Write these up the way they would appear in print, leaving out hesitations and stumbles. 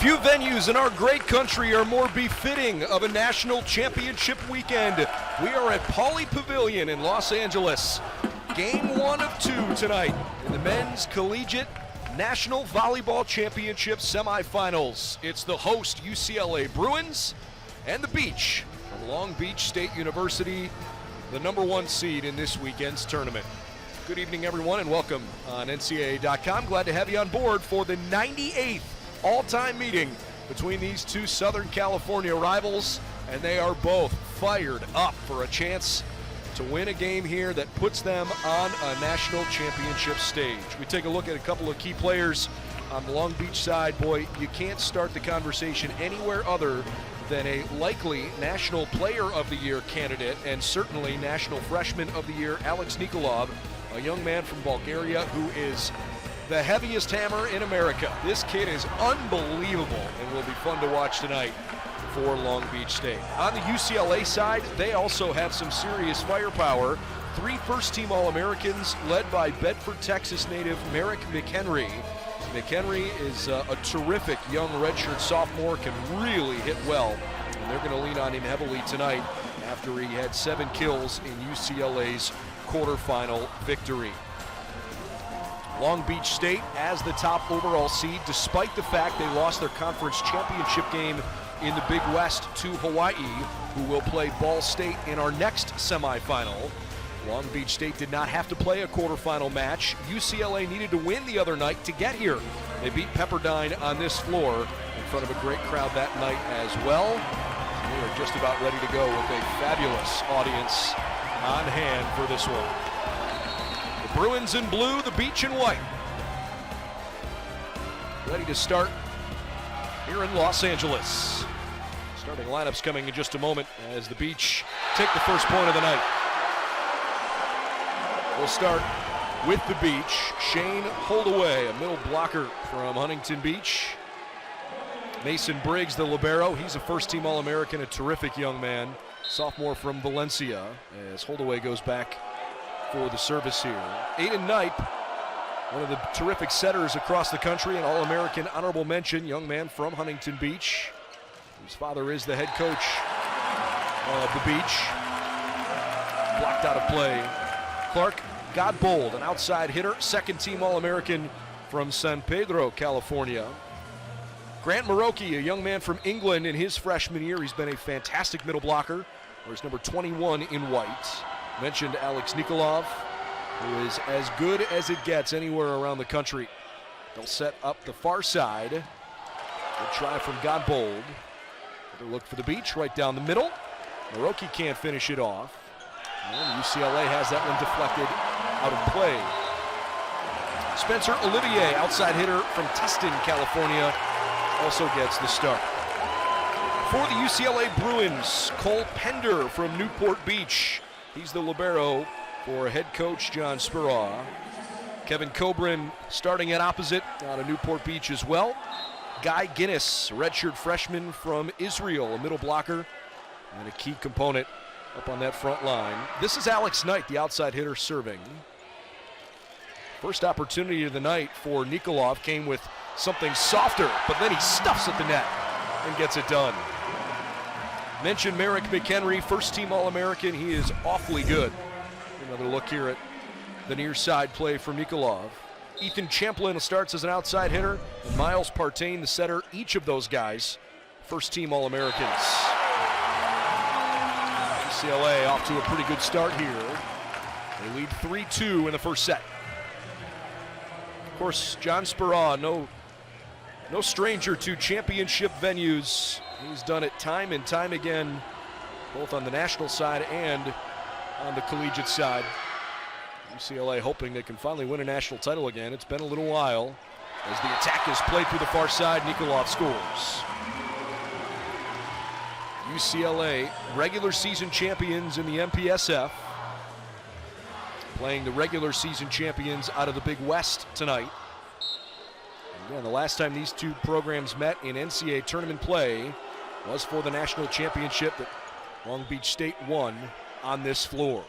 Few venues in our great country are more befitting of a national championship weekend. We are at Pauley Pavilion in Los Angeles. Game 1 of 2 tonight in the Men's Collegiate National Volleyball Championship semifinals. It's the host UCLA Bruins and the Beach from Long Beach State University, the #1 seed in this weekend's tournament. Good evening, everyone, and welcome on NCAA.com. Glad to have you on board for the 98th all-time meeting between these two Southern California rivals, and they are both fired up for a chance to win a game here that puts them on a national championship stage. We take a look at a couple of key players on the Long Beach side. Boy, you can't start the conversation anywhere other than a likely National Player of the Year candidate and certainly National Freshman of the Year, Alex Nikolov, a young man from Bulgaria who is the heaviest hammer in America. This kid is unbelievable and will be fun to watch tonight for Long Beach State. On the UCLA side, they also have some serious firepower. 3 first-team All-Americans led by Bedford, Texas native Merrick McHenry. McHenry is a terrific young redshirt sophomore, can really hit well, and they're going to lean on him heavily tonight after he had 7 kills in UCLA's quarterfinal victory. Long Beach State as the top overall seed, despite the fact they lost their conference championship game in the Big West to Hawaii, who will play Ball State in our next semifinal. Long Beach State did not have to play a quarterfinal match. UCLA needed to win the other night to get here. They beat Pepperdine on this floor in front of a great crowd that night as well. We are just about ready to go with a fabulous audience on hand for this one. The Bruins in blue, the Beach in white. Ready to start here in Los Angeles. Starting lineups coming in just a moment as the Beach take the first point of the night. We'll start with the Beach. Shane Holdaway, a middle blocker from Huntington Beach. Mason Briggs, the libero. He's a first-team All-American, a terrific young man. Sophomore from Valencia, as Holdaway goes back for the service here. Aiden Knipe, one of the terrific setters across the country, an All-American honorable mention, young man from Huntington Beach, whose father is the head coach of the Beach. Blocked out of play. Clark Godbold, an outside hitter, second-team All-American from San Pedro, California. Grant Maroki, a young man from England in his freshman year. He's been a fantastic middle blocker. There's number 21 in white. Mentioned Alex Nikolov, who is as good as it gets anywhere around the country. They'll set up the far side. Good try from Godbold. Another look for the Beach right down the middle. Maroki can't finish it off. And UCLA has that one deflected out of play. Spencer Olivier, outside hitter from Tustin, California, also gets the start. For the UCLA Bruins, Cole Pender from Newport Beach. He's the libero for head coach John Speraw. Kevin Coburn starting at opposite out of Newport Beach as well. Guy Guinness, redshirt freshman from Israel, a middle blocker and a key component up on that front line. This is Alex Knight, the outside hitter, serving. First opportunity of the night for Nikolov came with something softer, but then he stuffs at the net and gets it done. Mentioned Merrick McHenry, first-team All-American. He is awfully good. Another look here at the near side play from Nikolov. Ethan Champlin starts as an outside hitter, and Miles Partain, the setter. Each of those guys, first-team All-Americans. UCLA off to a pretty good start here. They lead 3-2 in the first set. Of course, John Speraw, no stranger to championship venues. He's done it time and time again, both on the national side and on the collegiate side. UCLA hoping they can finally win a national title again. It's been a little while. As the attack is played through the far side, Nikolov scores. UCLA, regular season champions in the MPSF, playing the regular season champions out of the Big West tonight. Again, the last time these two programs met in NCAA tournament play was for the national championship that Long Beach State won on this floor.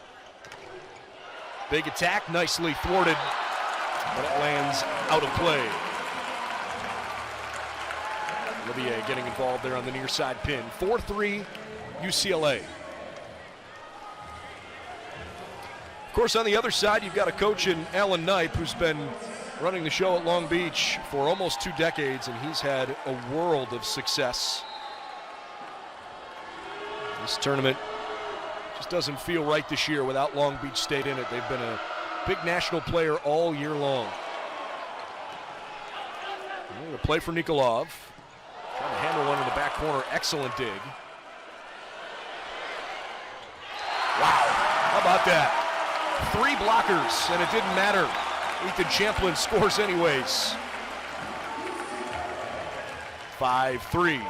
Big attack, nicely thwarted, but it lands out of play. Olivier getting involved there on the near side pin. 4-3 UCLA. Of course, on the other side, you've got a coach in Alan Knipe who's been running the show at Long Beach for almost 2 decades, and he's had a world of success. This tournament just doesn't feel right this year without Long Beach State in it. They've been a big national player all year long. The play for Nikolov. Trying to handle one in the back corner. Excellent dig. Wow, how about that? 3 blockers, and it didn't matter. Ethan Champlin scores anyways. 5-3.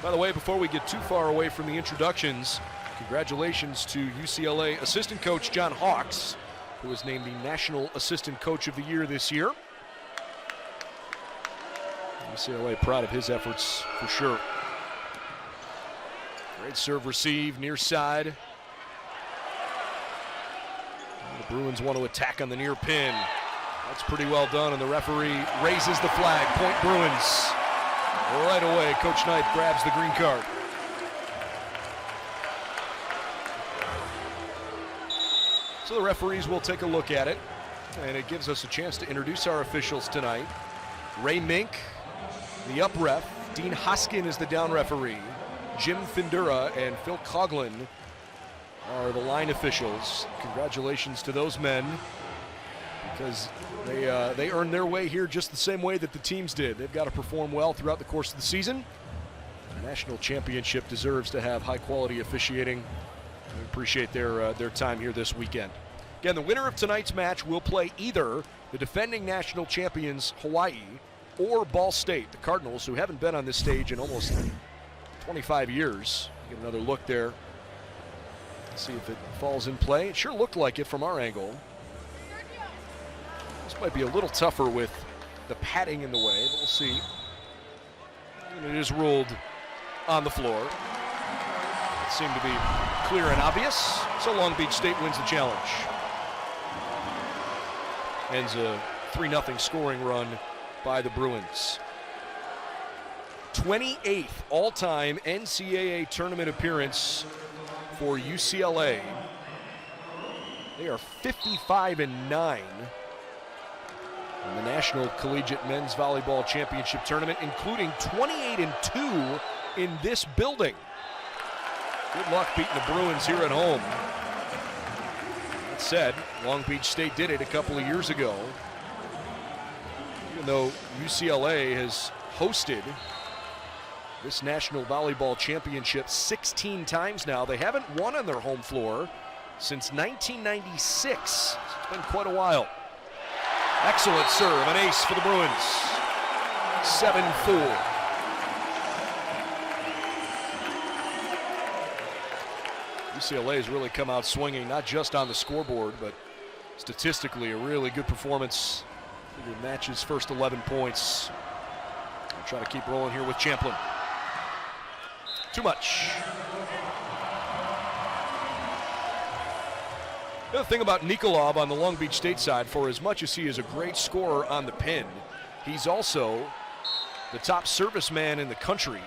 By the way, before we get too far away from the introductions, congratulations to UCLA assistant coach John Hawks, who was named the National Assistant Coach of the Year this year. UCLA proud of his efforts for sure. Great serve receive, near side. The Bruins want to attack on the near pin. That's pretty well done, and the referee raises the flag. Point Bruins. Right away, Coach Knipe grabs the green card. So the referees will take a look at it, and it gives us a chance to introduce our officials tonight. Ray Mink, the up ref. Dean Hoskin is the down referee. Jim Findura and Phil Coughlin are the line officials. Congratulations to those men, because they earned their way here just the same way that the teams did. They've got to perform well throughout the course of the season. The national championship deserves to have high-quality officiating. We appreciate their time here this weekend. Again, the winner of tonight's match will play either the defending national champions Hawaii or Ball State, the Cardinals, who haven't been on this stage in almost 25 years. Get another look there. See if it falls in play. It sure looked like it from our angle. This might be a little tougher with the padding in the way, but we'll see. And it is ruled on the floor. It seemed to be clear and obvious, so Long Beach State wins the challenge. Ends a 3-0 scoring run by the Bruins. 28th all-time NCAA tournament appearance for UCLA. They are 55-9 in the National Collegiate Men's Volleyball Championship Tournament, including 28-2 in this building. Good luck beating the Bruins here at home. That said, Long Beach State did it a couple of years ago. Even though UCLA has hosted this National Volleyball Championship 16 times now, they haven't won on their home floor since 1996. It's been quite a while. Excellent serve, an ace for the Bruins. 7-4. UCLA has really come out swinging, not just on the scoreboard, but statistically a really good performance. It matches first 11 points. I'll try to keep rolling here with Champlin. Too much. The other thing about Nikolov on the Long Beach State side, for as much as he is a great scorer on the pin, he's also the top serviceman in the country.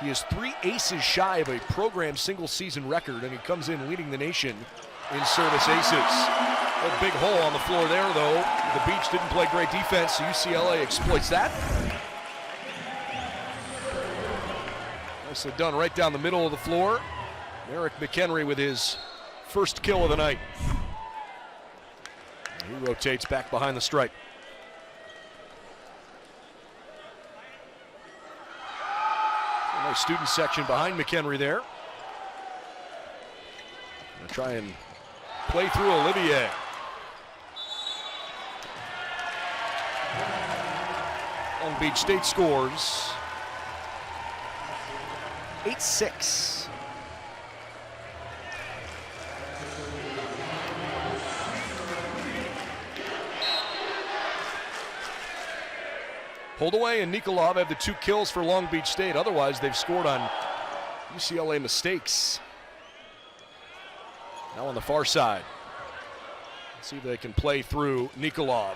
He is 3 aces shy of a program single-season record, and he comes in leading the nation in service aces. A big hole on the floor there, though. The Beach didn't play great defense, so UCLA exploits that. Nicely done right down the middle of the floor. Eric McHenry with his first kill of the night. He rotates back behind the stripe. A nice student section behind McHenry there. Gonna try and play through Olivier. Long Beach State scores 8-6. Holdaway and Nikolov have the 2 kills for Long Beach State. Otherwise, they've scored on UCLA mistakes. Now on the far side. Let's see if they can play through Nikolov.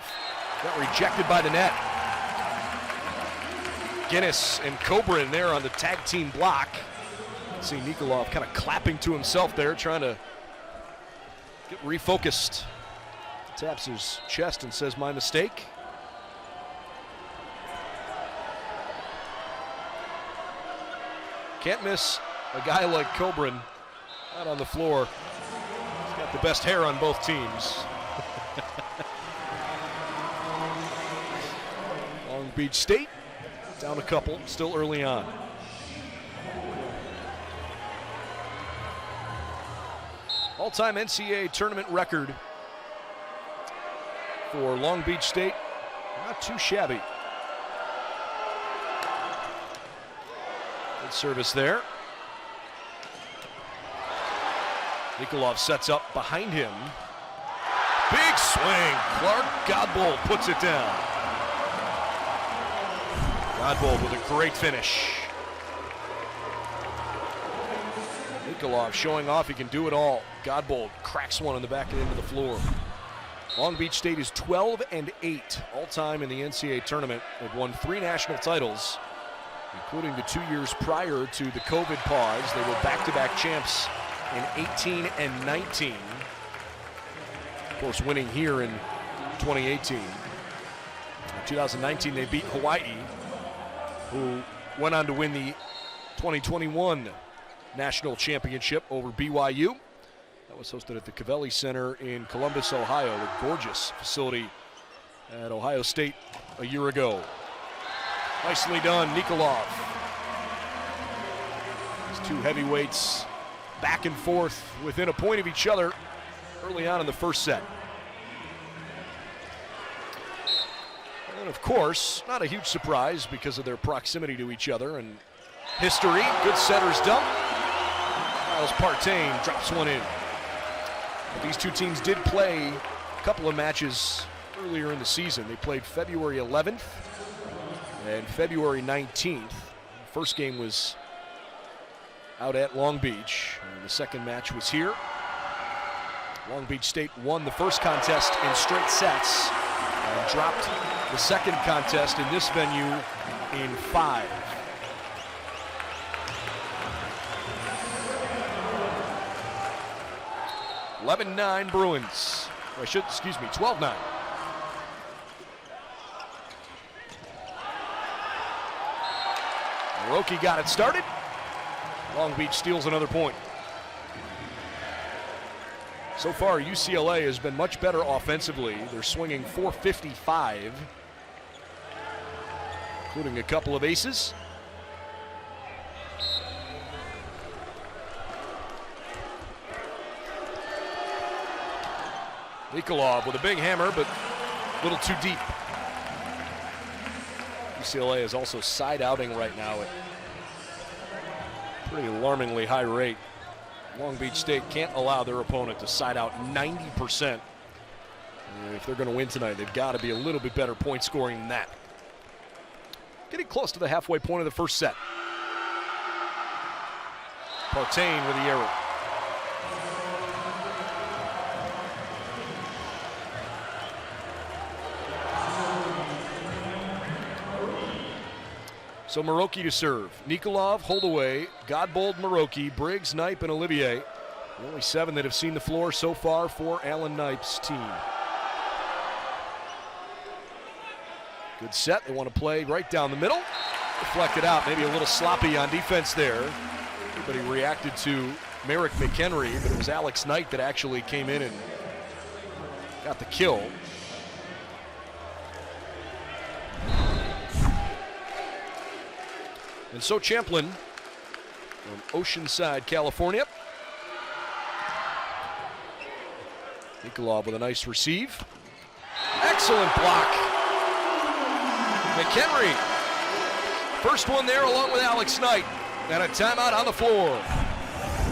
Got rejected by the net. Guinness and Cobrin there on the tag team block. See Nikolov kind of clapping to himself there, trying to get refocused. Taps his chest and says, "My mistake." Can't miss a guy like Cobrin out on the floor. He's got the best hair on both teams. Long Beach State down a couple, still early on. All-time NCAA tournament record for Long Beach State, not too shabby. Good service there. Nikolov sets up behind him. Big swing. Clark Godbold puts it down. Godbold with a great finish. Nikolov showing off he can do it all. Godbold cracks one on the back end of the floor. Long Beach State is 12-8 all-time in the NCAA tournament. They've won 3 national titles, including the 2 years prior to the COVID pause. They were back-to-back champs in 18 and 19. Of course, winning here in 2018. In 2019, they beat Hawaii, who went on to win the 2021 national championship over BYU. That was hosted at the Covelli Center in Columbus, Ohio, a gorgeous facility at Ohio State a year ago. Nicely done, Nikolov. These two heavyweights back and forth within a point of each other early on in the first set. And of course, not a huge surprise because of their proximity to each other and history. Good setter's dump. Miles Partain drops one in. But these two teams did play a couple of matches earlier in the season. They played February 11th and February 19th. The first game was out at Long Beach. And the second match was here. Long Beach State won the first contest in straight sets and dropped the second contest in this venue in 5. (11-9) Bruins. 12-9. Maroki got it started. Long Beach steals another point. So far, UCLA has been much better offensively. They're swinging .455, including a couple of aces. Nikolov with a big hammer, but a little too deep. UCLA is also side-outing right now at a pretty alarmingly high rate. Long Beach State can't allow their opponent to side out 90%. If they're going to win tonight, they've got to be a little bit better point scoring than that. Getting close to the halfway point of the first set. Partain with the error. So Maroki to serve. Nikolov, Holdaway, Godbold, Maroki, Briggs, Knipe, and Olivier. The only 7 that have seen the floor so far for Alan Knipe's team. Good set. They want to play right down the middle. Deflected out. Maybe a little sloppy on defense there. Everybody reacted to Merrick McHenry, but it was Alex Knight that actually came in and got the kill. And so Champlin from Oceanside, California. Nikolov with a nice receive. Excellent block. McHenry, first one there along with Alex Knight. And a timeout on the floor.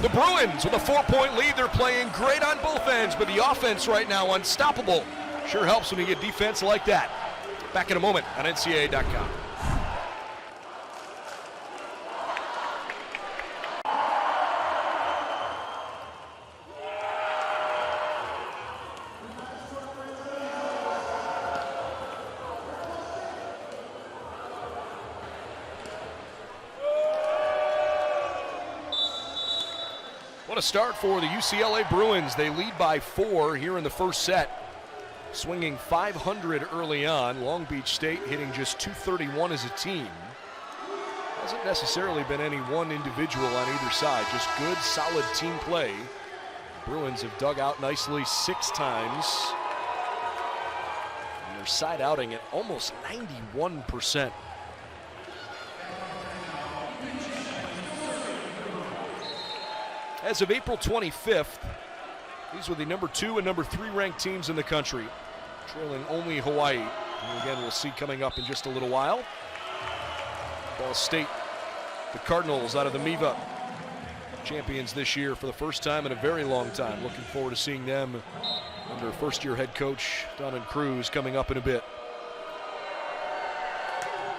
The Bruins with a 4-point lead. They're playing great on both ends, but the offense right now unstoppable. Sure helps when you get defense like that. Back in a moment on NCAA.com. What a start for the UCLA Bruins. They lead by 4 here in the first set. Swinging .500 early on. Long Beach State hitting just .231 as a team. Hasn't necessarily been any one individual on either side, just good, solid team play. Bruins have dug out nicely 6 times. And their side outing at almost 91%. As of April 25th, these were the number 2 and number 3 ranked teams in the country, trailing only Hawaii. And again, we'll see coming up in just a little while. Ball State, the Cardinals out of the MIVA, champions this year for the first time in a very long time. Looking forward to seeing them under first-year head coach Donovan Cruz coming up in a bit.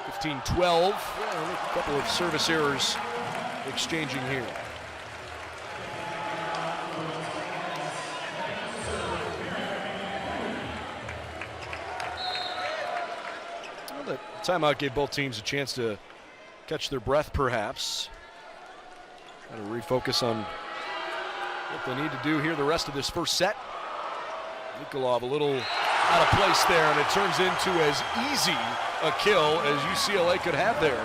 15-12, a couple of service errors exchanging here. The timeout gave both teams a chance to catch their breath, perhaps. Got to refocus on what they need to do here the rest of this first set. Nikolov a little out of place there, and it turns into as easy a kill as UCLA could have there.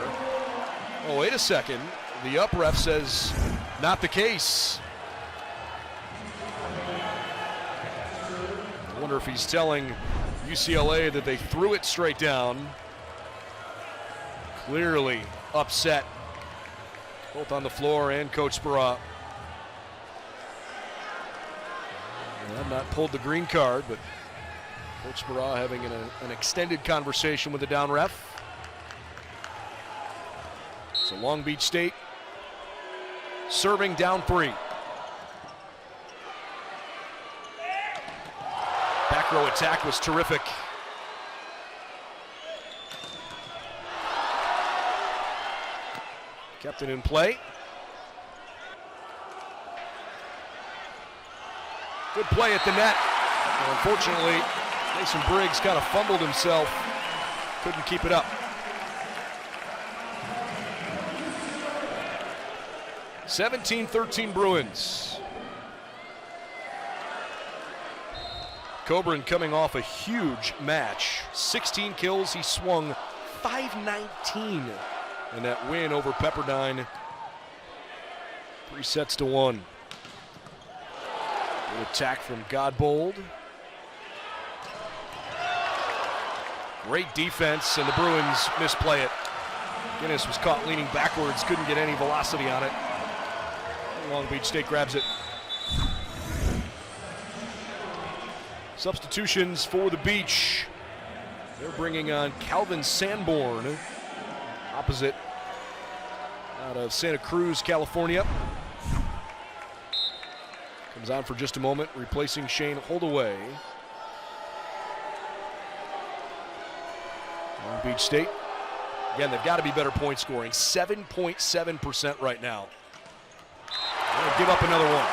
Oh, wait a second. The up ref says not the case. I wonder if he's telling UCLA that they threw it straight down. Clearly upset, both on the floor and Coach Spera. I've not pulled the green card, but Coach Spera having an extended conversation with the down ref. So Long Beach State serving down 3. Back row attack was terrific. Kept it in play. Good play at the net. Well, unfortunately, Mason Briggs kind of fumbled himself. Couldn't keep it up. (17-13) Bruins. Coburn coming off a huge match. 16 kills. He swung .519. And that win over Pepperdine, 3-1. Good attack from Godbold. Great defense, and the Bruins misplay it. Guinness was caught leaning backwards, couldn't get any velocity on it. Long Beach State grabs it. Substitutions for the Beach. They're bringing on Calvin Sanborn, opposite out of Santa Cruz, California. Comes on for just a moment, replacing Shane Holdaway. Long Beach State, again, they've got to be better point scoring. 7.7% right now. They're going to give up another one.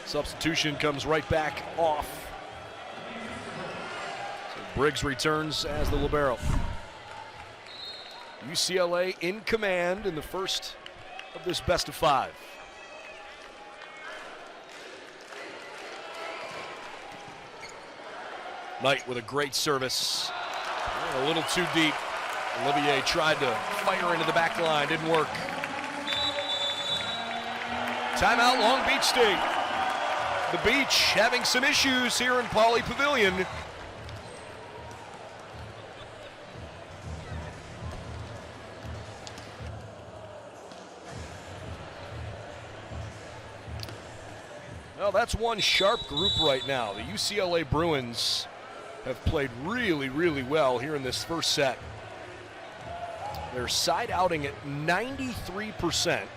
Substitution comes right back off. So Briggs returns as the libero. UCLA in command in the first of this best of 5. Knight with a great service. A little too deep. Olivier tried to fire into the back line, didn't work. Timeout, Long Beach State. The Beach having some issues here in Pauley Pavilion. Well, that's one sharp group right now. The UCLA Bruins have played really, really well here in this first set. They're side outing at 93%.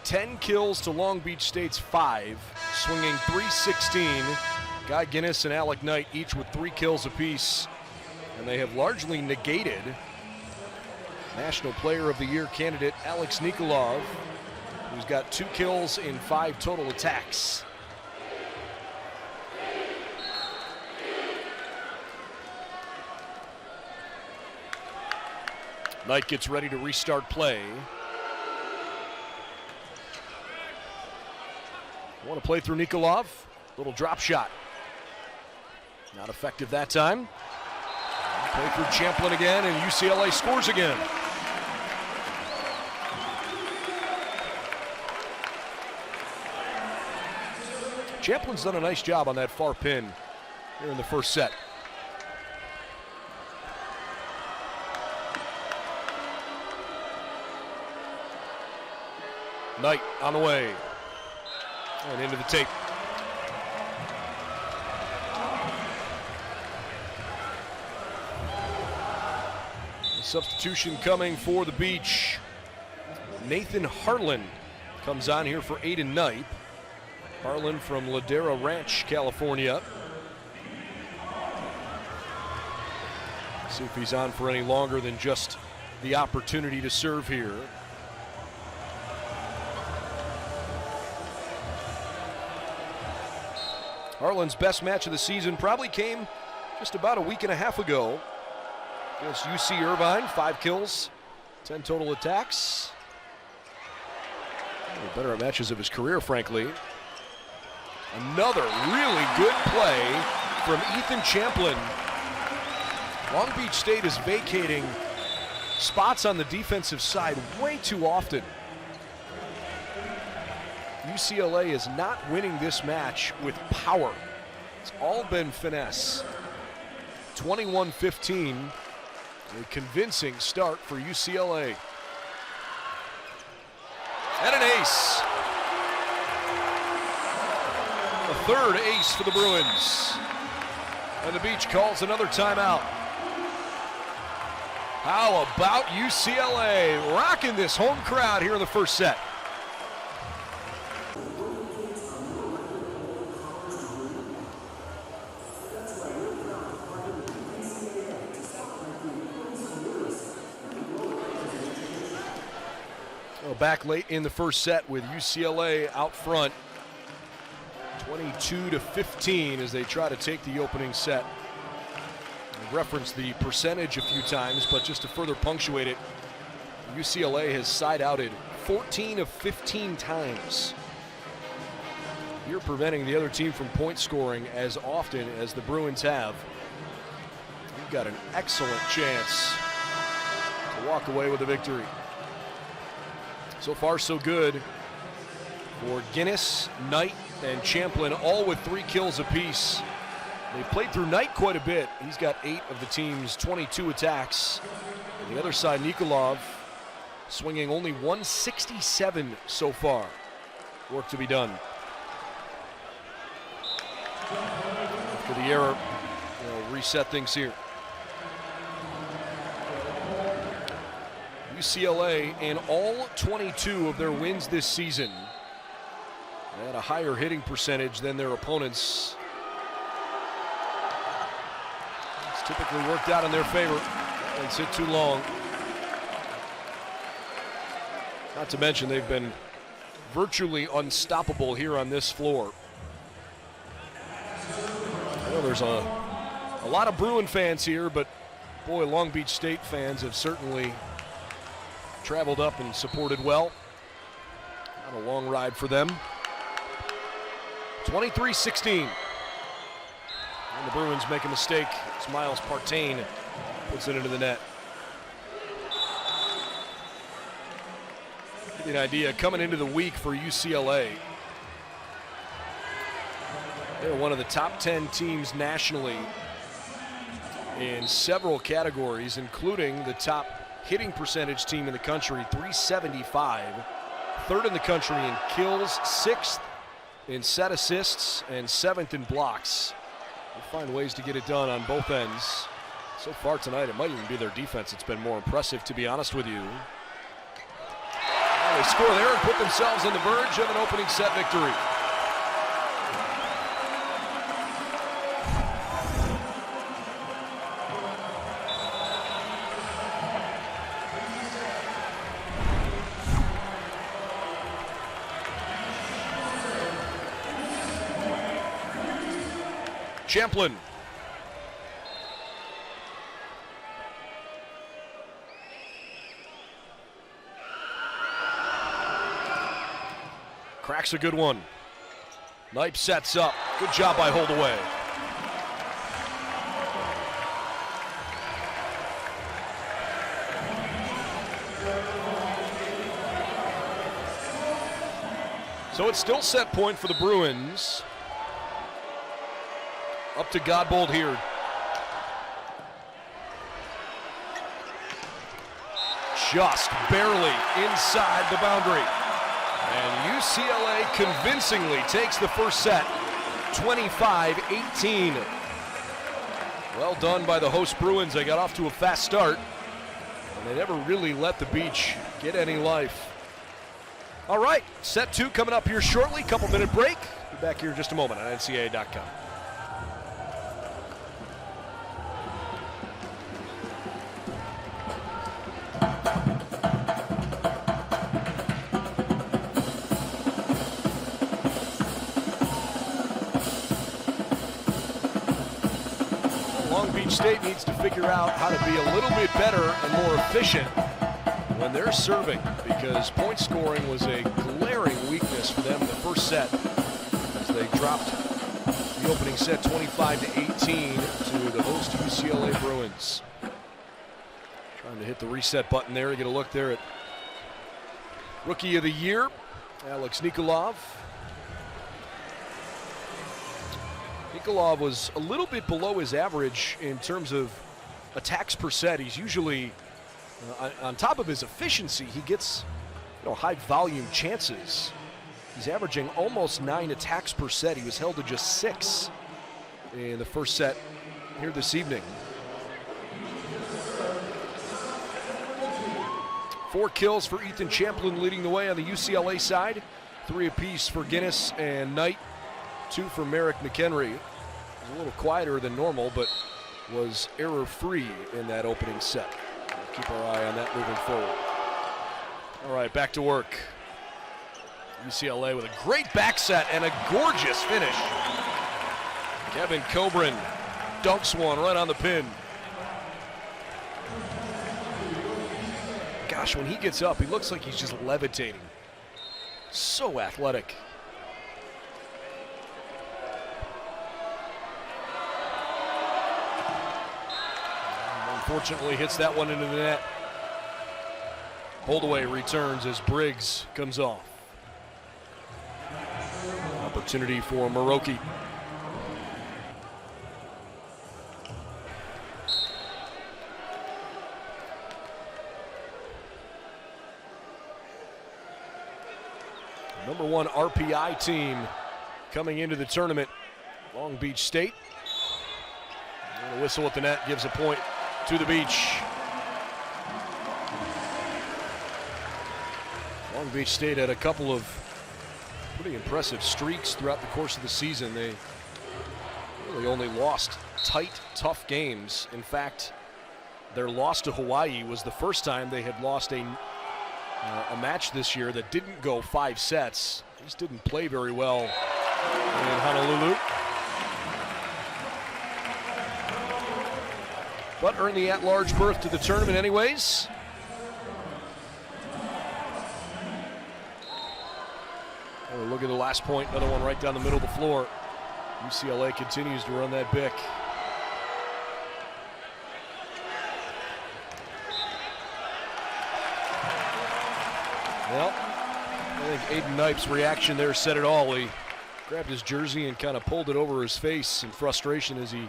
10 kills to Long Beach State's 5, swinging .316. Guy Guinness and Alec Knight each with 3 kills apiece. And they have largely negated National Player of the Year candidate Alex Nikolov, who's got 2 kills in 5 total attacks. Knight gets ready to restart play. Want to play through Nikolov. Little drop shot. Not effective that time. Play through Champlin again, and UCLA scores again. Champlin's done a nice job on that far pin here in the first set. Knight on the way. And into the tape. Substitution coming for the Beach. Nathan Harlan comes on here for Aiden Knight. Harlan from Ladera Ranch, California. See if he's on for any longer than just the opportunity to serve here. Harlan's best match of the season probably came just about a week and a half ago against UC Irvine. 5 kills, 10 total attacks. One of the better matches of his career, frankly. Another really good play from Ethan Champlin. Long Beach State is vacating spots on the defensive side way too often. UCLA is not winning this match with power. It's all been finesse. 21-15, a convincing start for UCLA. And an ace. A third ace for the Bruins. And the Beach calls another timeout. How about UCLA rocking this home crowd here in the first set? Back late in the first set with UCLA out front, 22-15 as they try to take the opening set. I referenced the percentage a few times, but just to further punctuate it, UCLA has side-outed 14 of 15 times. You're preventing the other team from point scoring as often as the Bruins have. You've got an excellent chance to walk away with a victory. So far, so good for Guinness, Knight, and Champlin, all with 3 kills apiece. They played through Knight quite a bit. He's got 8 of the team's 22 attacks. On the other side, Nikolov swinging only 167 so far. Work to be done. After the error, they'll reset things here. UCLA, in all 22 of their wins this season, had a higher hitting percentage than their opponents. It's typically worked out in their favor. Don't sit too long. Not to mention they've been virtually unstoppable here on this floor. I know there's a lot of Bruin fans here, but boy, Long Beach State fans have certainly traveled up and supported well. Not a long ride for them. 23-16. And the Bruins make a mistake as Miles Partain puts it into the net. Give you an idea, coming into the week for UCLA, they're one of the top 10 teams nationally in several categories, including the top hitting percentage team in the country, 375. 3rd in the country in kills, 6th in set assists, and 7th in blocks. They'll find ways to get it done on both ends. So far tonight, it might even be their defense that's been more impressive, to be honest with you. Well, they score there and put themselves on the verge of an opening set victory. Champlin. Cracks a good one. Knipe sets up. Good job by Holdaway. So it's still set point for the Bruins. Up to Godbold here. Just barely inside the boundary. And UCLA convincingly takes the first set, 25-18. Well done by the host Bruins. They got off to a fast start, and they never really let the beach get any life. All right, set 2 coming up here shortly. Couple-minute break. Be back here in just a moment on NCAA.com. Long Beach State needs to figure out how to be a little bit better and more efficient when they're serving, because point scoring was a glaring weakness for them in the first set as they dropped the opening set 25-18 to the host UCLA Bruins. Trying to hit the reset button there. You get a look there at Rookie of the Year, Alex Nikolov. Nikolov was a little bit below his average in terms of attacks per set. He's usually on top of his efficiency, he gets high volume chances. He's averaging almost 9 attacks per set. He was held to just 6 in the first set here this evening. 4 kills for Ethan Champlin leading the way on the UCLA side. 3 apiece for Guinness and Knight. 2 for Merrick McHenry. Was a little quieter than normal, but was error-free in that opening set. We'll keep our eye on that moving forward. All right, back to work. UCLA with a great back set and a gorgeous finish. Kevin Coburn dunks one right on the pin. Gosh, when he gets up, he looks like he's just levitating. So athletic. Unfortunately, hits that one into the net. Holdaway returns as Briggs comes off. Opportunity for Maroki. Number 1 RPI team coming into the tournament, Long Beach State. And a whistle at the net gives a point to the beach. Long Beach State had a couple of pretty impressive streaks throughout the course of the season. They really only lost tight, tough games. In fact, their loss to Hawaii was the first time they had lost a match this year that didn't go 5 sets. They just didn't play very well in Honolulu. But earned the at-large berth to the tournament anyways. Oh, look at the last point, another one right down the middle of the floor. UCLA continues to run that bick. Well, I think Aiden Knipe's reaction there said it all. He grabbed his jersey and kind of pulled it over his face in frustration as he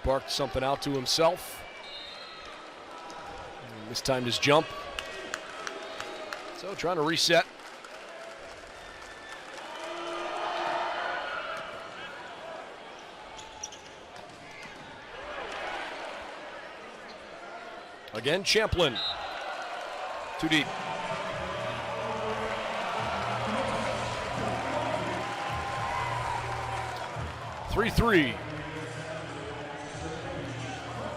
barked something out to himself. And mistimed his jump. So trying to reset. Again, Champlin. Too deep. Three.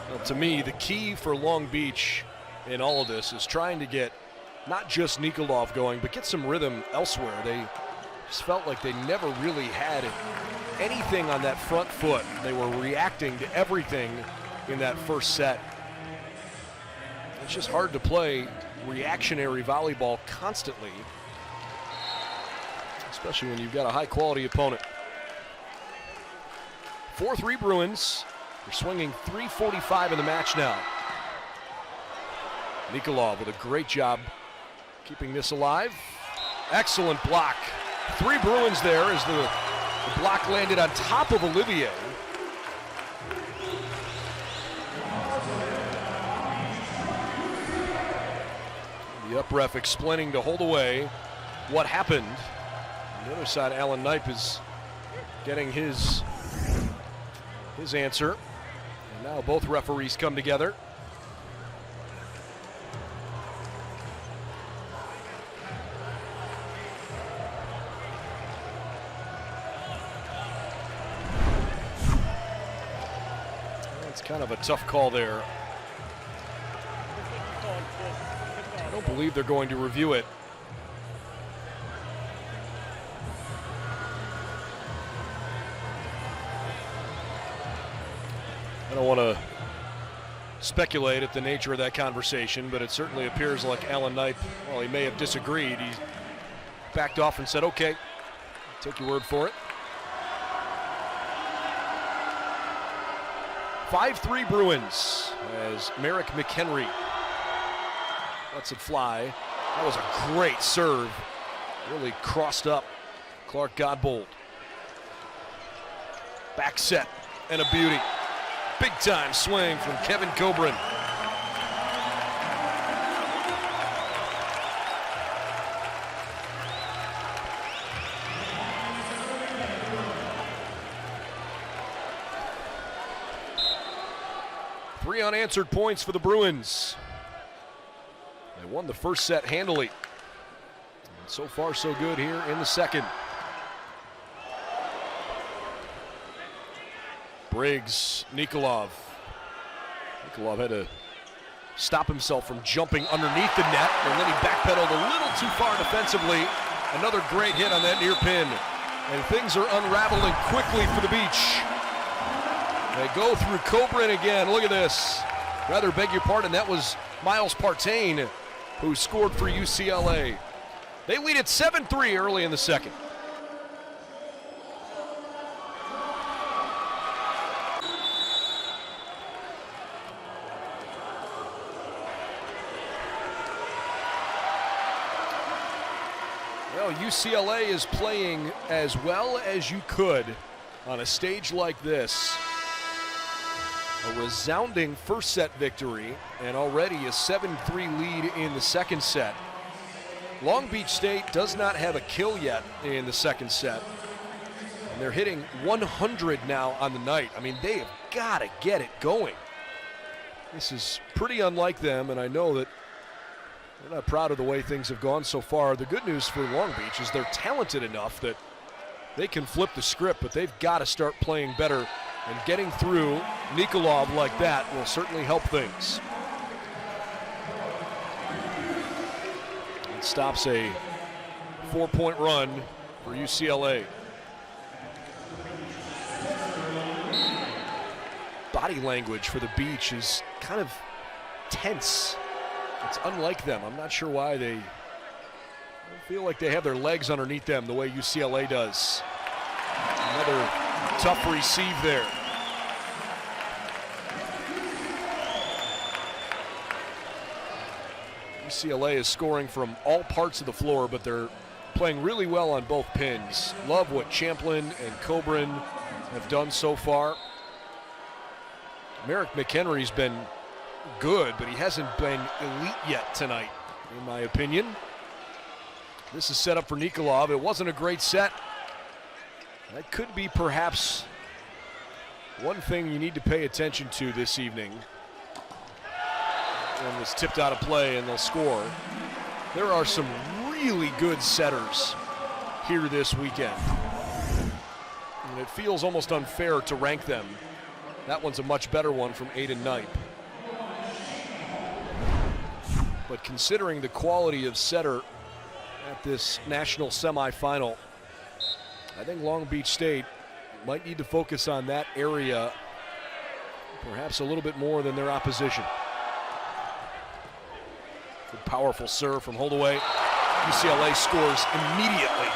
Well, to me, the key for Long Beach in all of this is trying to get not just Nikolov going, but get some rhythm elsewhere. They just felt like they never really had anything on that front foot. They were reacting to everything in that first set. It's just hard to play reactionary volleyball constantly especially when you've got a high-quality opponent. 4-3 Bruins. They're swinging 3:45 in the match now. Nikolov with a great job keeping this alive. Excellent block. 3 Bruins there as the block landed on top of Olivier. The up ref explaining to Holdaway what happened. On the other side, Alan Knipe is getting his answer. And now both referees come together. It's kind of a tough call there. I don't believe they're going to review it. I don't want to speculate at the nature of that conversation, but it certainly appears like Alan Knipe, well, he may have disagreed. He backed off and said, okay, I'll take your word for it. 5-3 Bruins as Merrick McHenry lets it fly. That was a great serve. Really crossed up Clark Godbold. Back set and a beauty. Big time swing from Kevin Coburn. Three unanswered points for the Bruins. They won the first set handily. And so far, so good here in the second. Briggs, Nikolov. Nikolov had to stop himself from jumping underneath the net, and then he backpedaled a little too far defensively. Another great hit on that near pin. And things are unraveling quickly for the Beach. They go through Coburn again. Look at this. Rather beg your pardon, that was Miles Partain who scored for UCLA. They lead at 7-3 early in the second. Well, UCLA is playing as well as you could on a stage like this. A resounding first set victory and already a 7-3 lead in the second set. Long Beach State does not have a kill yet in the second set. And they're hitting 100 now on the night. I mean, they have got to get it going. This is pretty unlike them, and I know that they're not proud of the way things have gone so far. The good news for Long Beach is they're talented enough that they can flip the script, but they've got to start playing better. And getting through Nikolov like that will certainly help things. It stops a 4-point run for UCLA. Body language for the Beach is kind of tense. It's unlike them. I'm not sure why they don't feel like they have their legs underneath them the way UCLA does. Another tough receive there. UCLA is scoring from all parts of the floor, but they're playing really well on both pins. Love what Champlin and Coburn have done so far. Merrick McHenry's been good, but he hasn't been elite yet tonight, in my opinion. This is set up for Nikolov. It wasn't a great set. That could be perhaps one thing you need to pay attention to this evening. And was tipped out of play and they'll score. There are some really good setters here this weekend. And it feels almost unfair to rank them. That one's a much better one from Aiden Knipe. But considering the quality of setter at this national semifinal, I think Long Beach State might need to focus on that area perhaps a little bit more than their opposition. Good powerful serve from Holdaway. UCLA scores immediately.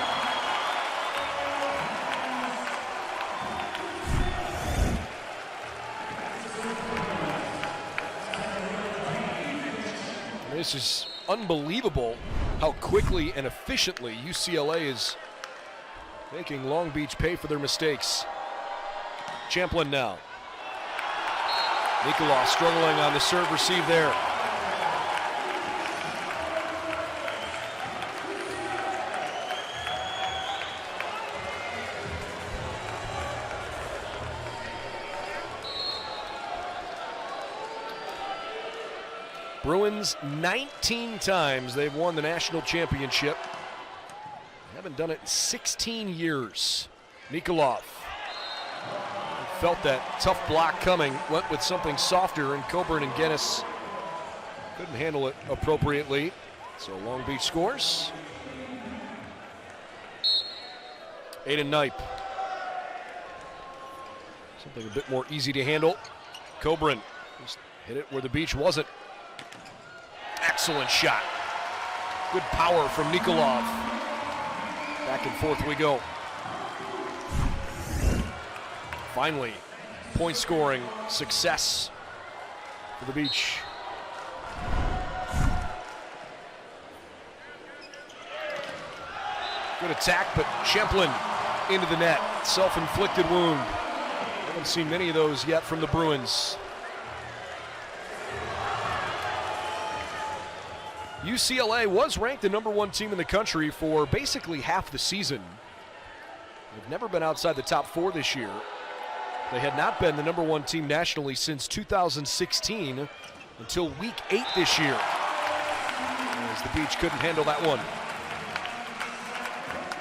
This is unbelievable how quickly and efficiently UCLA is making Long Beach pay for their mistakes. Champlin now. Nikolov struggling on the serve receive there. Bruins 19 times they've won the national championship. Haven't done it in 16 years. Nikolov felt that tough block coming, went with something softer, and Coburn and Guinness couldn't handle it appropriately. So Long Beach scores. Aiden Knipe. Something a bit more easy to handle. Coburn just hit it where the beach wasn't. Excellent shot. Good power from Nikolov. Back and forth we go. Finally, point scoring success for the beach. Good attack, but Champlin into the net. Self-inflicted wound. Haven't seen many of those yet from the Bruins. UCLA was ranked the #1 team in the country for basically half the season. They've never been outside the top 4 this year. They had not been the #1 team nationally since 2016 until week 8 this year, as the beach couldn't handle that one.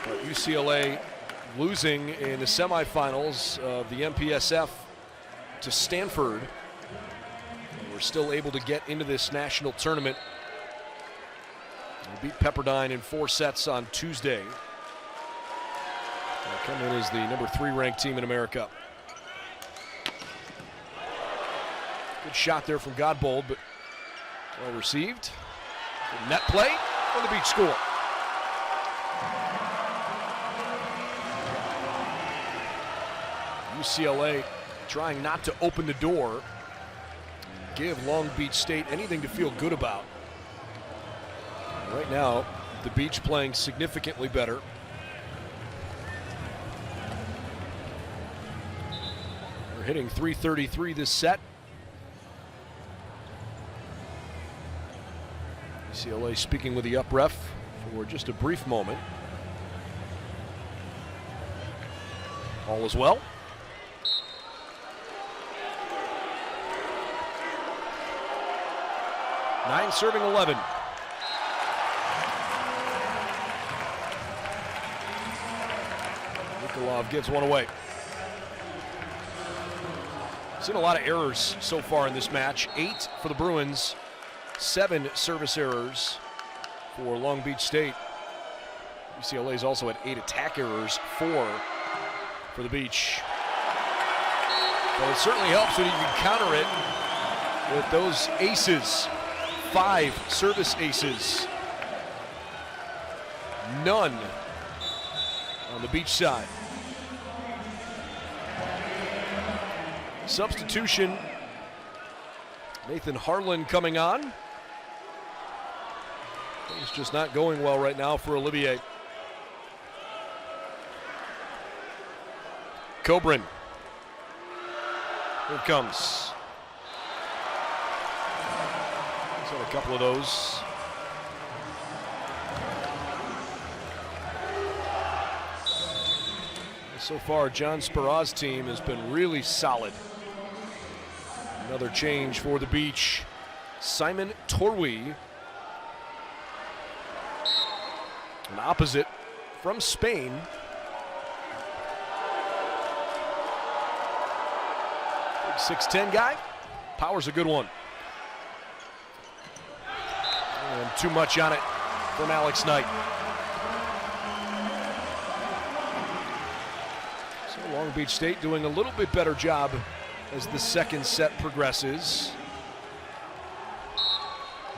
But UCLA losing in the semifinals of the MPSF to Stanford. And we're still able to get into this national tournament. They beat Pepperdine in 4 sets on Tuesday. They come in as the #3 ranked team in America. Good shot there from Godbold, but well received. Good net play on the beach score. UCLA trying not to open the door, give Long Beach State anything to feel good about. Right now, the beach playing significantly better. We're hitting .333 this set. UCLA speaking with the up ref for just a brief moment. All is well. Nine serving 11. Nikolov gives one away. Seen a lot of errors so far in this match. 8 for the Bruins, 7 service errors for Long Beach State. UCLA's also had 8 attack errors, 4 for the beach. Well, it certainly helps when you can counter it with those aces. 5 service aces. None on the beach side. Substitution. Nathan Harlan coming on. Things just not going well right now for Olivier. Coburn. Here it comes. He's had a couple of those. So far, John Spera's team has been really solid. Another change for the beach. Simon Torwi, an opposite from Spain. Big 6'10" guy. Power's a good one. And too much on it from Alex Knight. So Long Beach State doing a little bit better job as the second set progresses.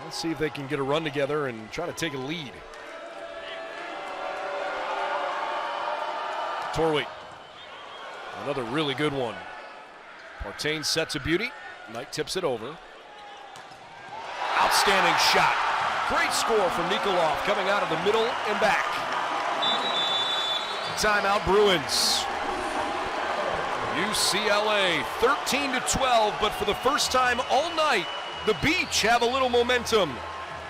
Let's see if they can get a run together and try to take a lead. Torwi, another really good one. Partain sets a beauty. Knight tips it over. Outstanding shot Great score from Nikolov coming out of the middle and back. Timeout Bruins. UCLA 13-12, but for the first time all night, the Beach have a little momentum.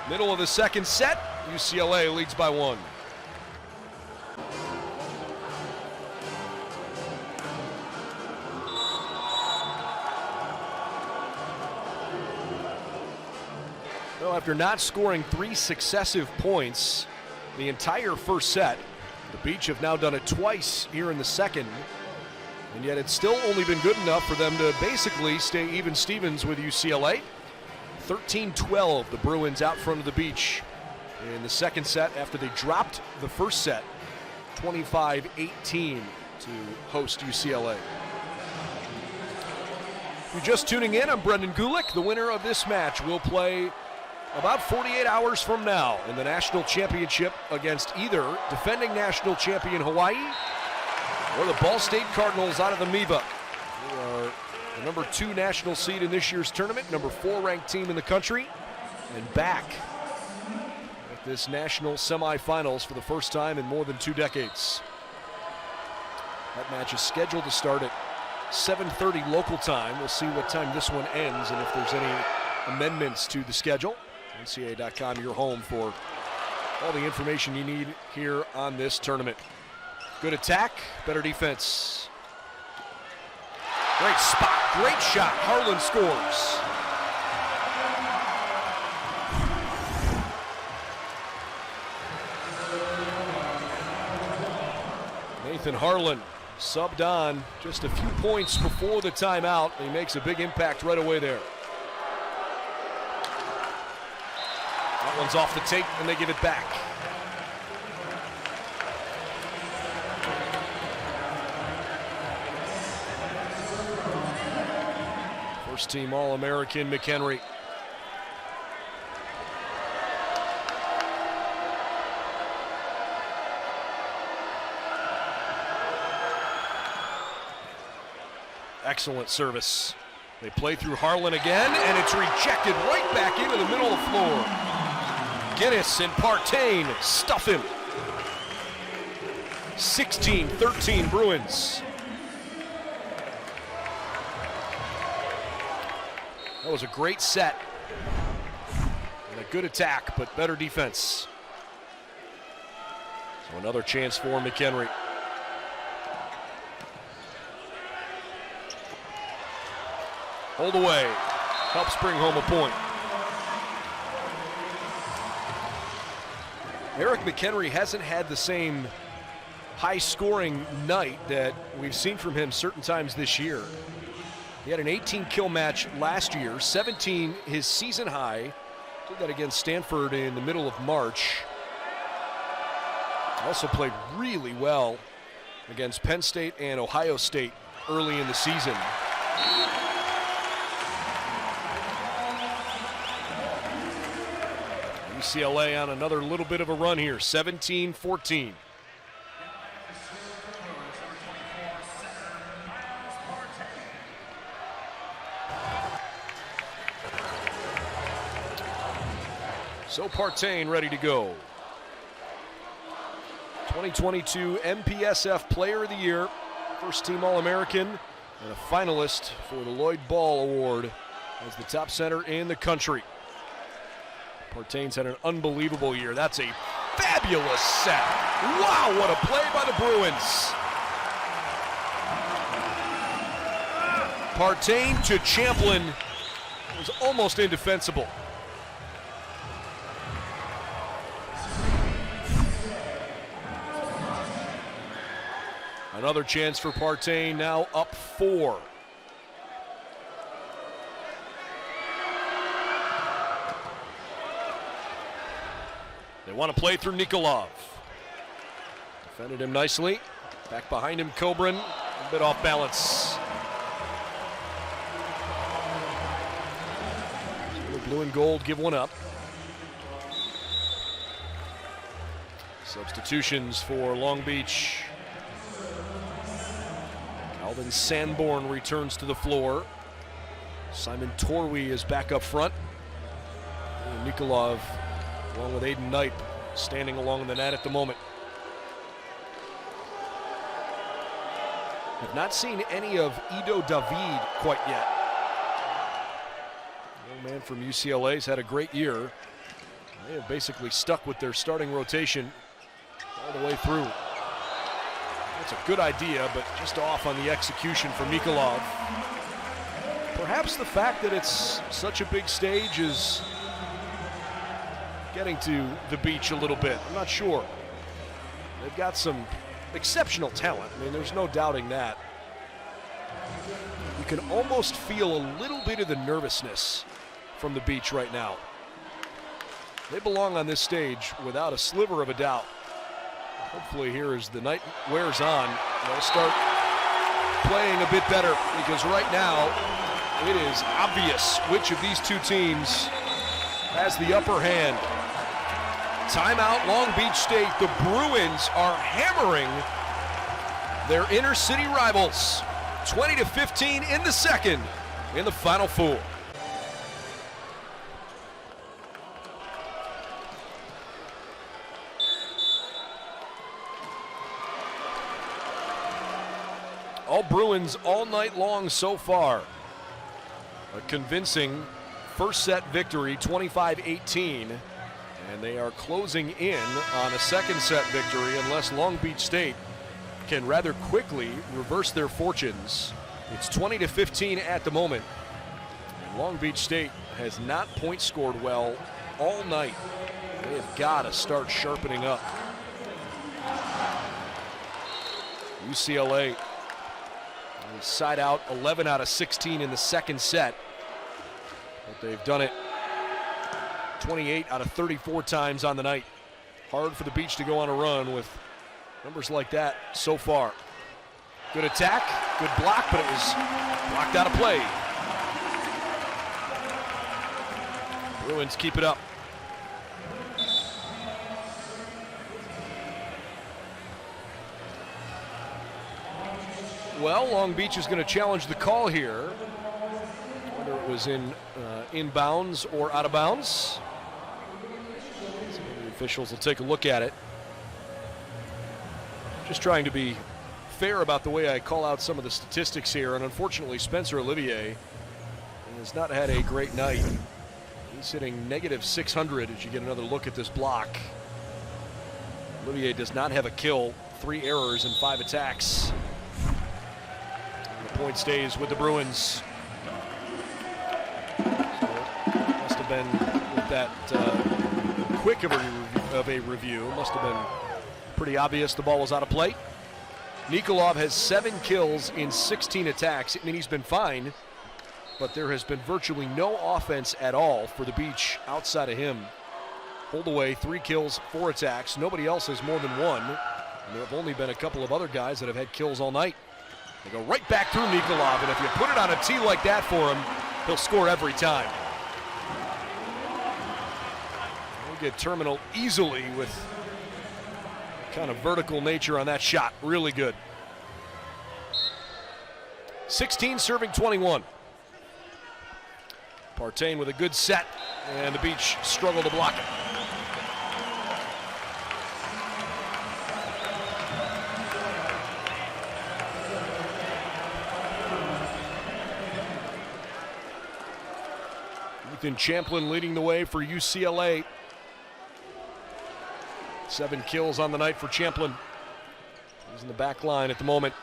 Middle of the second set, UCLA leads by 1. Well, after not scoring 3 successive points the entire first set, the Beach have now done it twice here in the second, and yet it's still only been good enough for them to basically stay even Stevens with UCLA. 13-12, the Bruins out front of the Beach in the second set after they dropped the first set 25-18 to host UCLA. If you're just tuning in, I'm Brendan Gulick. The winner of this match will play about 48 hours from now in the national championship against either defending national champion Hawaii or the Ball State Cardinals out of the MIVA. They are the number 2 national seed in this year's tournament, number 4 ranked team in the country, and back at this national semifinals for the first time in more than 2 decades. That match is scheduled to start at 7:30 local time. We'll see what time this one ends and if there's any amendments to the schedule. NCAA.com, your home for all the information you need here on this tournament. Good attack, better defense. Great spot, great shot. Harlan scores. Nathan Harlan subbed on just a few points before the timeout. He makes a big impact right away there. That one's off the tape and they give it back. First team All-American McHenry. Excellent service. They play through Harlan again, and it's rejected right back into the middle of the floor. Guinness and Partain stuff him. 16-13 Bruins. That was a great set. And a good attack, but better defense. So another chance for McHenry. Hold away, helps bring home a point. Eric McHenry hasn't had the same high-scoring night that we've seen from him certain times this year. He had an 18-kill match last year, 17 his season high. Did that against Stanford in the middle of March. Also played really well against Penn State and Ohio State early in the season. UCLA on another little bit of a run here, 17-14. So Partain ready to go. 2022 MPSF Player of the Year, first team All-American, and a finalist for the Lloyd Ball Award as the top center in the country. Partain's had an unbelievable year. That's a fabulous set. Wow, what a play by the Bruins. Partain to Champlin was almost indefensible. Another chance for Partain, now up 4. They want to play through Nikolov. Defended him nicely. Back behind him, Coburn, a bit off balance. So the blue and gold give one up. Substitutions for Long Beach. Calvin Sanborn returns to the floor. Simon Torwey is back up front. And Nikolov along with Aiden Knight standing along the net at the moment. Have not seen any of Ido David quite yet. The man from UCLA has had a great year. They have basically stuck with their starting rotation all the way through. That's a good idea, but just off on the execution for Nikolov. Perhaps the fact that it's such a big stage is getting to the beach a little bit. I'm not sure. They've got some exceptional talent. I mean, there's no doubting that. You can almost feel a little bit of the nervousness from the beach right now. They belong on this stage without a sliver of a doubt. Hopefully here as the night wears on, they'll start playing a bit better, because right now it is obvious which of these two teams has the upper hand. Timeout, Long Beach State. The Bruins are hammering their inner city rivals. 20-15 in the second in the Final Four. All Bruins all night long so far. A convincing first set victory, 25-18. And they are closing in on a second set victory unless Long Beach State can rather quickly reverse their fortunes. It's 20-15 at the moment. And Long Beach State has not point scored well all night. They have got to start sharpening up. UCLA side out 11 out of 16 in the second set, but they've done it 28 out of 34 times on the night. Hard for the Beach to go on a run with numbers like that so far. Good attack, good block, but it was blocked out of play. Bruins keep it up. Well, Long Beach is going to challenge the call here, whether it was inbounds or out of bounds. Some of the officials will take a look at it. Just trying to be fair about the way I call out some of the statistics here, and unfortunately Spencer Olivier has not had a great night. He's hitting -600 as you get another look at this block. Olivier does not have a kill, 3 errors and 5 attacks. The point stays with the Bruins. So must have been, with that quick of a review, must have been pretty obvious the ball was out of play. Nikolov has 7 kills in 16 attacks. I mean, he's been fine, but there has been virtually no offense at all for the Beach outside of him. Hold away, 3 kills, 4 attacks. Nobody else has more than 1. And there have only been a couple of other guys that have had kills all night. They go right back through Nikolov, and if you put it on a tee like that for him, he'll score every time. He'll get terminal easily with kind of vertical nature on that shot. Really good. 16 serving 21. Partain with a good set, and the Beach struggle to block it. Ethan Champlin leading the way for UCLA. 7 kills on the night for Champlin. He's in the back line at the moment.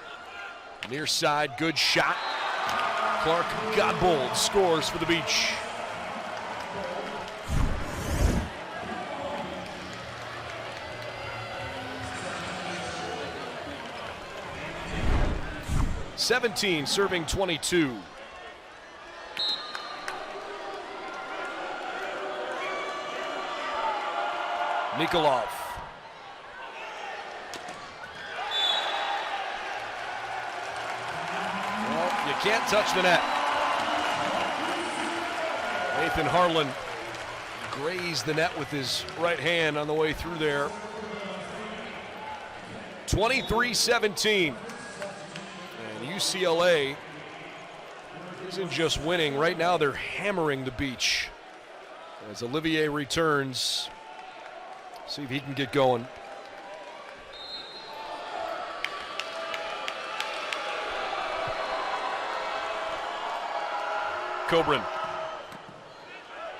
Near side, good shot. Clark Godbold scores for the Beach. (17) serving 22. Nikolov. Well, you can't touch the net. Nathan Harlan grazed the net with his right hand on the way through there. 23-17. And UCLA isn't just winning. Right now they're hammering the Beach. As Olivier returns, See if he can get going. Coburn.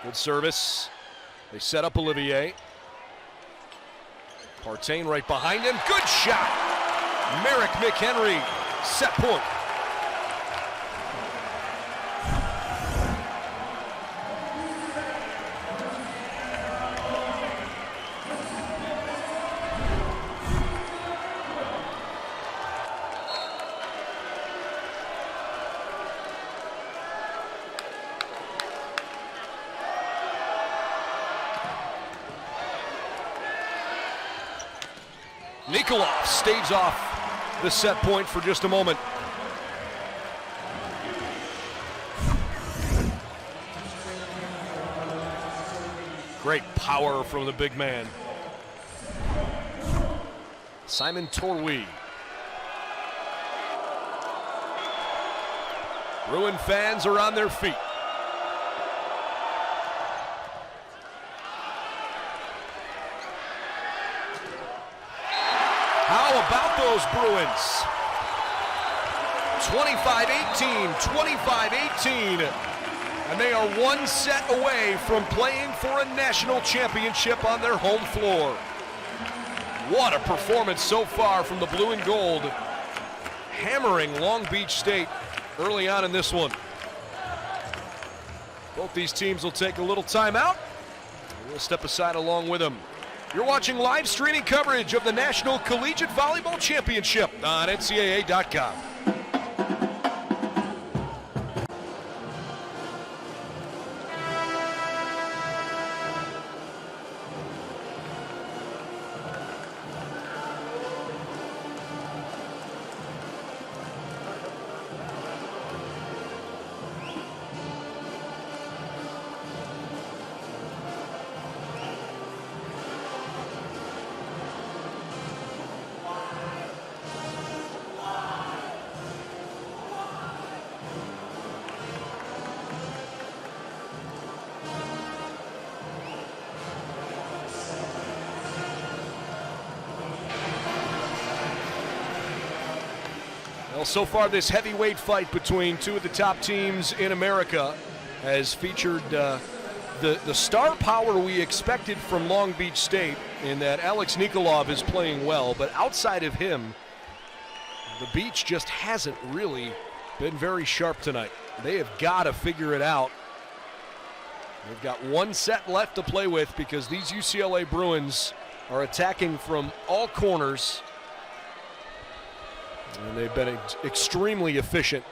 Good service. They set up Olivier. Partain right behind him. Good shot. Merrick McHenry, set point. Nikolov staves off the set point for just a moment. Great power from the big man. Simon Torwey. Bruin fans are on their feet. How about those Bruins? 25-18, 25-18. And they are one set away from playing for a national championship on their home floor. What a performance so far from the blue and gold, hammering Long Beach State early on in this one. Both these teams will take a little timeout. We'll step aside along with them. You're watching live streaming coverage of the National Collegiate Volleyball Championship on NCAA.com. Well, so far this heavyweight fight between two of the top teams in America has featured the star power we expected from Long Beach State in that Alex Nikolov is playing well, but outside of him, the Beach just hasn't really been very sharp tonight. They have got to figure it out. They've got one set left to play with because these UCLA Bruins are attacking from all corners. And they've been extremely efficient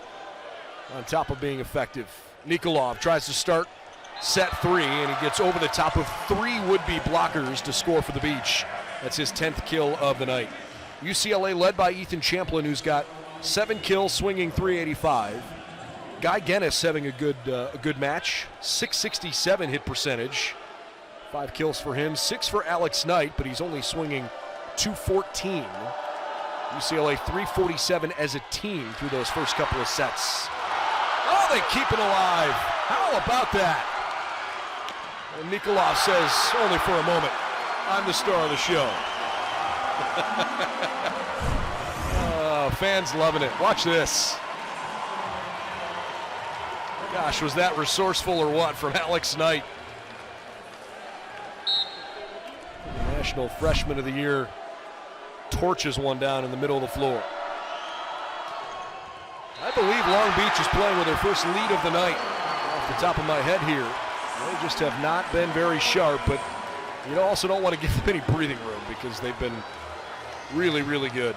on top of being effective. Nikolov tries to start set three, and he gets over the top of three would-be blockers to score for the Beach. That's his 10th kill of the night. UCLA led by Ethan Champlin, who's got 7 kills, swinging .385. Guy Guinness having a good match, .667 hit percentage. 5 kills for him, 6 for Alex Knight, but he's only swinging .214. UCLA 347 as a team through those first couple of sets. Oh, they keep it alive. How about that? And Nikolov says, only for a moment, I'm the star of the show. Oh, fans loving it. Watch this. Gosh, was that resourceful or what from Alex Knight? National Freshman of the Year. Torches one down in the middle of the floor. I believe Long Beach is playing with their first lead of the night. Off the top of my head here, they just have not been very sharp, but you also don't want to give them any breathing room because they've been really, really good.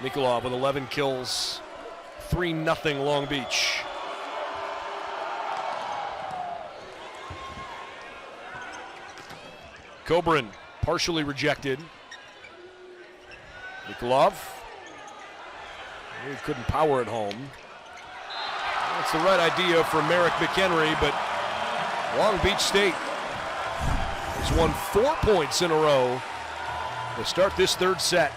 Nikolov with 11 kills, 3-0 Long Beach. Coburn partially rejected. Nikolov. He couldn't power it home. That's the right idea for Merrick McHenry, but Long Beach State has won 4 points in a row to start this third set.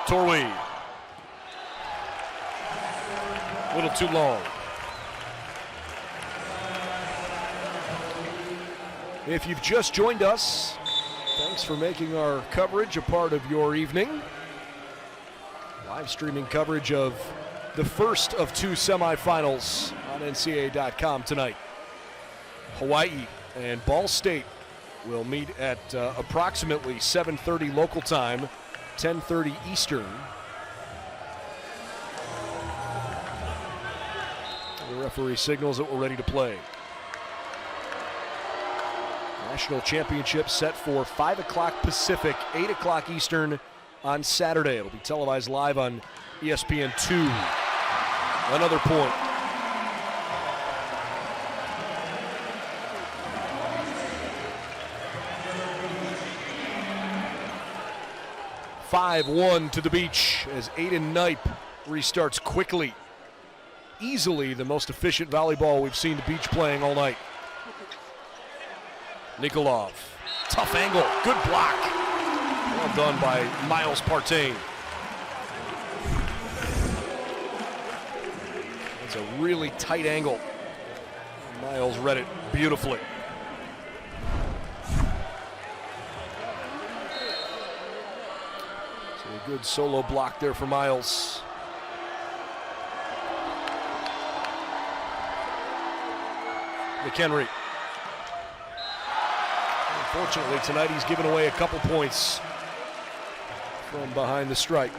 Torway. A little too long. If you've just joined us, thanks for making our coverage a part of your evening. Live streaming coverage of the first of two semifinals on NCAA.com tonight. Hawaii and Ball State will meet at approximately 7:30 local time, 10:30 Eastern. The referee signals that we're ready to play. National championship set for 5 o'clock Pacific, 8 o'clock Eastern on Saturday. It'll be televised live on ESPN2. Another point. "5-1 to the beach as Aiden Knipe restarts quickly. Easily the most efficient volleyball we've seen the beach playing all night. Nikolov, tough angle, good block. Well done by Miles Partain. It's a really tight angle. Miles read it beautifully. So a good solo block there for Miles. McHenry. Unfortunately, tonight he's given away a couple points from behind the stripe.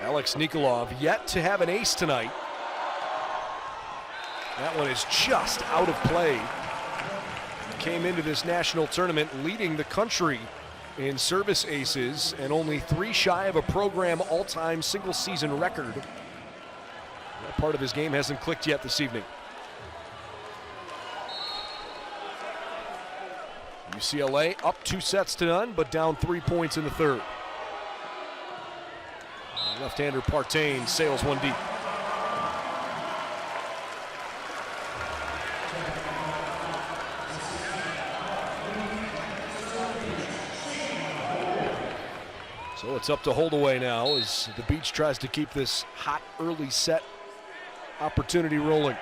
Alex Nikolov yet to have an ace tonight. That one is just out of play. Came into this national tournament leading the country in service aces and only 3 shy of a program all-time single-season record. That part of his game hasn't clicked yet this evening. UCLA up 2-0, but down 3 points in the third. Left-hander Partain sails one deep. So it's up to Holdaway now as the beach tries to keep this hot early set opportunity rolling.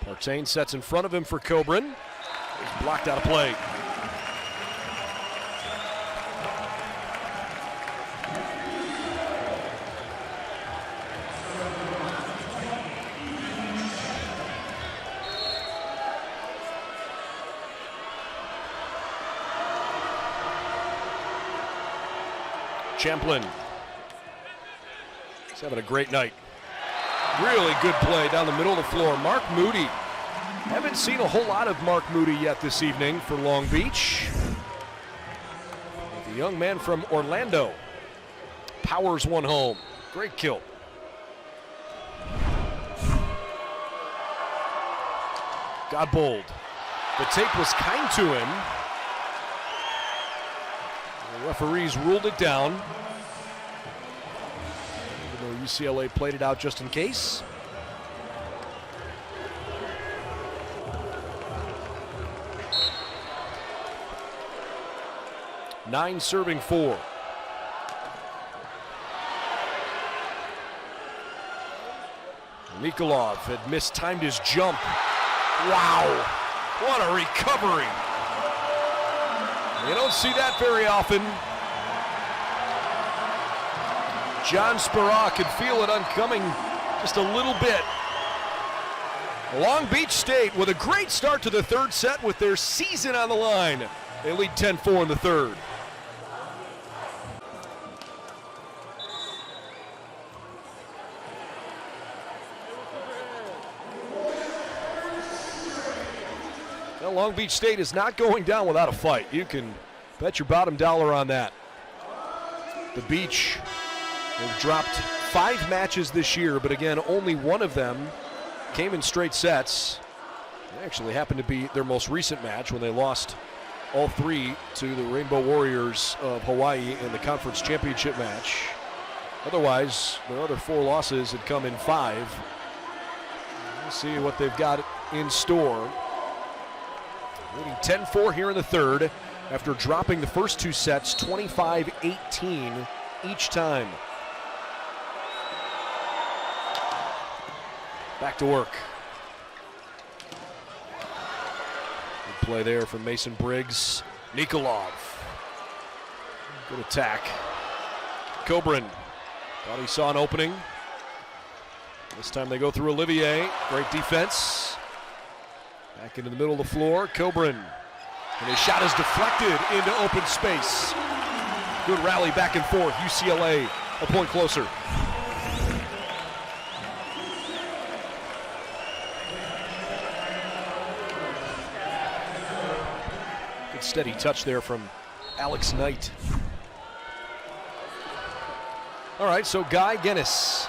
Partain sets in front of him for Coburn. He's blocked out of play. Champlin. He's having a great night. Really good play down the middle of the floor. Mark Moody. Haven't seen a whole lot of Mark Moody yet this evening for Long Beach. The young man from Orlando powers one home. Great kill. Godbold. The tape was kind to him. The referees ruled it down. Even though UCLA played it out just in case. Nine serving 4. Nikolov had mistimed his jump. Wow, what a recovery. You don't see that very often. John Speraw could feel it oncoming just a little bit. Long Beach State with a great start to the third set with their season on the line. They lead 10-4 in the third. Well, Long Beach State is not going down without a fight. You can bet your bottom dollar on that. The Beach have dropped 5 matches this year, but again, only one of them came in straight sets. It actually happened to be their most recent match when they lost all 3 to the Rainbow Warriors of Hawaii in the conference championship match. Otherwise, their other 4 losses had come in 5. We'll see what they've got in store. Leading 10-4 here in the third after dropping the first 2 sets 25-18 each time. Back to work. Good play there from Mason Briggs. Nikolov. Good attack. Coburn thought he saw an opening. This time they go through Olivier. Great defense. Back into the middle of the floor. Coburn. And his shot is deflected into open space. Good rally back and forth. UCLA a point closer. Good steady touch there from Alex Knight. All right, so Guy Guinness.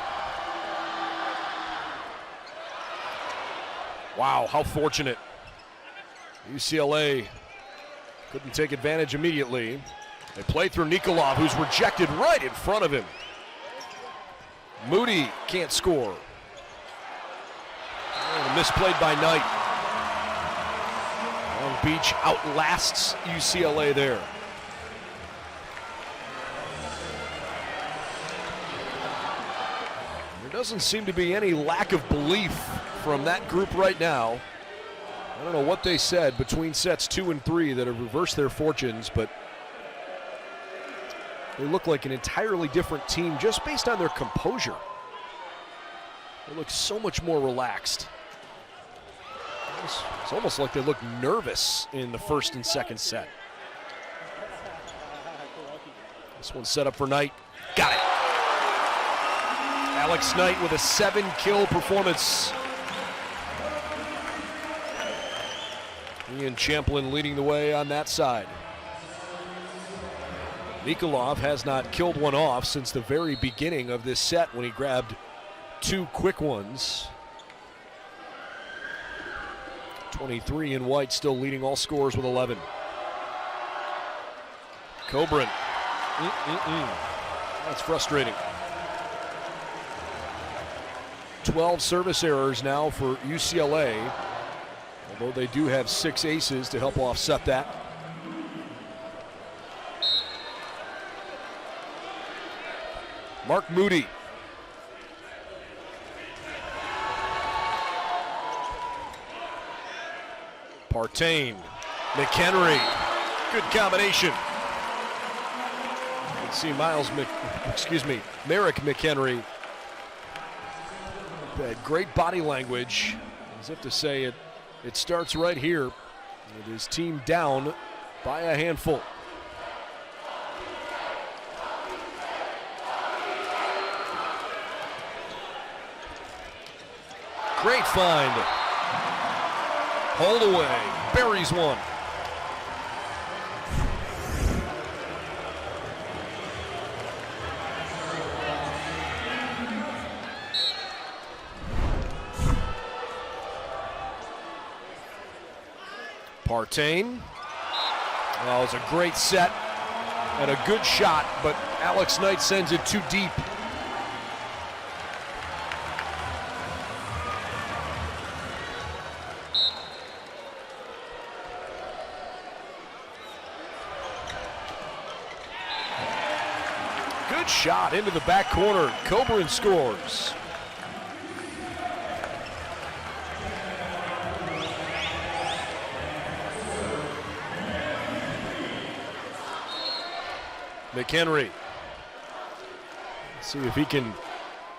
Wow, how fortunate. UCLA couldn't take advantage immediately. They play through Nikolov, who's rejected right in front of him. Moody can't score. And misplayed by Knight. Long Beach outlasts UCLA there. There doesn't seem to be any lack of belief from that group right now. I don't know what they said between sets 2 and 3 that have reversed their fortunes, but they look like an entirely different team just based on their composure. They look so much more relaxed. It's almost like they look nervous in the first and second set. This one's set up for Knight. Got it. Alex Knight with a 7-kill performance. Ian Champlin leading the way on that side. Nikolov has not killed one off since the very beginning of this set when he grabbed 2 quick ones. 23 in white, still leading all scorers with 11. Coburn. That's frustrating. 12 service errors now for UCLA, although they do have 6 aces to help offset that. Mark Moody. Partain. McHenry. Good combination. You can see Merrick McHenry. Had great body language, as if to say it starts right here with his team down by a handful. Great find. Hold away. Buries one. Partain. Well, it was a great set and a good shot, but Alex Knight sends it too deep. Good shot into the back corner. Coburn scores. McHenry. Let's see if he can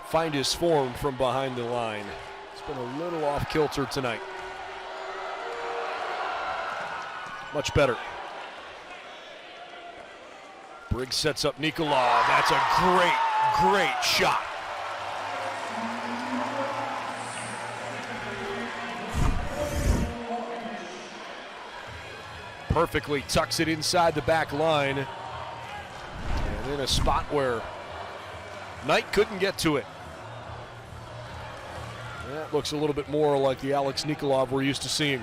find his form from behind the line. It's been a little off kilter tonight. Much better. Briggs sets up Nikolov. That's a great shot. Perfectly tucks it inside the back line. And in a spot where Knight couldn't get to it. That looks a little bit more like the Alex Nikolov we're used to seeing.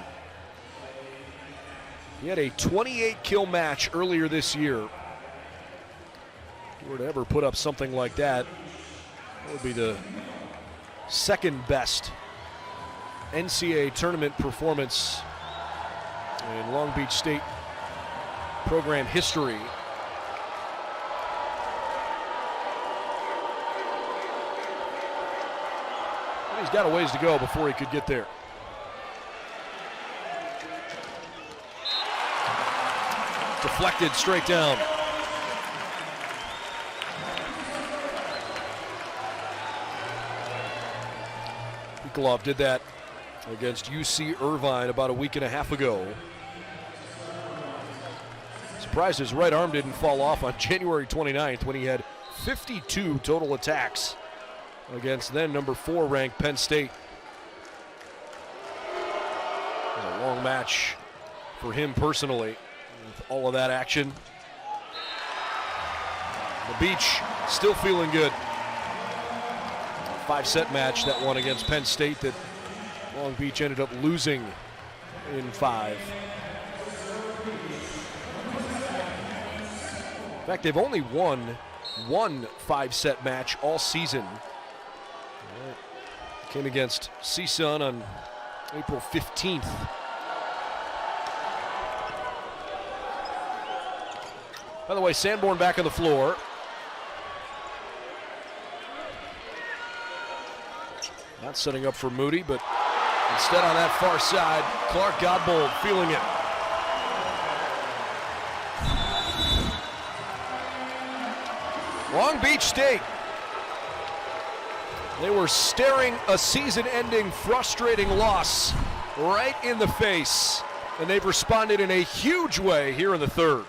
He had a 28 kill match earlier this year. If you were to ever put up something like that, it would be the second best NCAA tournament performance in Long Beach State program history. He's got a ways to go before he could get there. Deflected straight down. Nikolov did that against UC Irvine about a week and a half ago. Surprised his right arm didn't fall off on January 29th when he had 52 total attacks against then number 4 ranked Penn State. It was a long match for him personally with all of that action. The Beach still feeling good. 5-set match, that one against Penn State that Long Beach ended up losing in 5. In fact, they've only won one 5-set match all season. Came against CSUN on April 15th. By the way, Sanborn back on the floor. Not setting up for Moody, but instead on that far side, Clark Godbold feeling it. Long Beach State. They were staring a season-ending, frustrating loss right in the face, and they've responded in a huge way here in the third.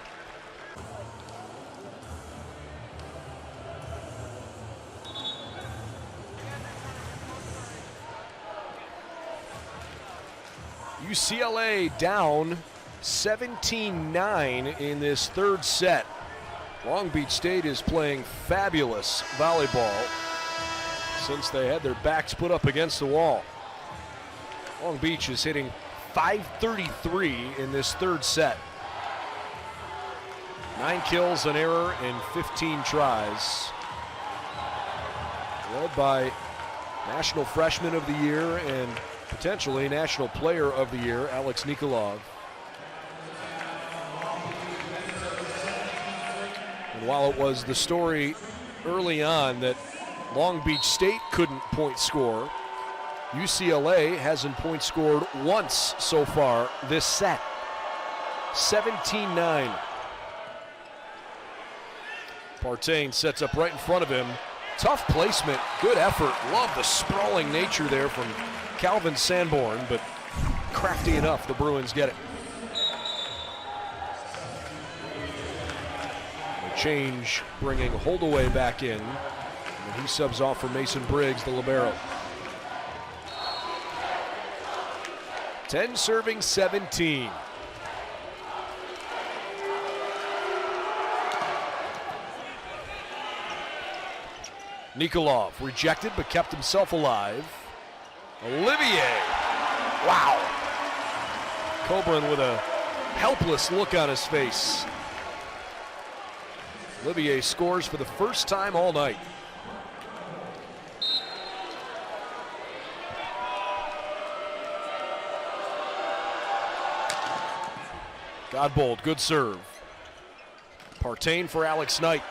UCLA down 17-9 in this third set. Long Beach State is playing fabulous volleyball since they had their backs put up against the wall. Long Beach is hitting .533 in this third set. 9 kills, an error, and 15 tries. Led by National Freshman of the Year and potentially National Player of the Year, Alex Nikolov. And while it was the story early on that Long Beach State couldn't point score, UCLA hasn't point scored once so far this set. 17-9. Partain sets up right in front of him. Tough placement, good effort. Love the sprawling nature there from Calvin Sanborn, but crafty enough, the Bruins get it. A change bringing Holdaway back in, and he subs off for Mason Briggs, the libero. 10 serving 17. Nikolov rejected but kept himself alive. Olivier, wow. Coburn with a helpless look on his face. Olivier scores for the first time all night. Godbold, good serve. Partain for Alex Knight.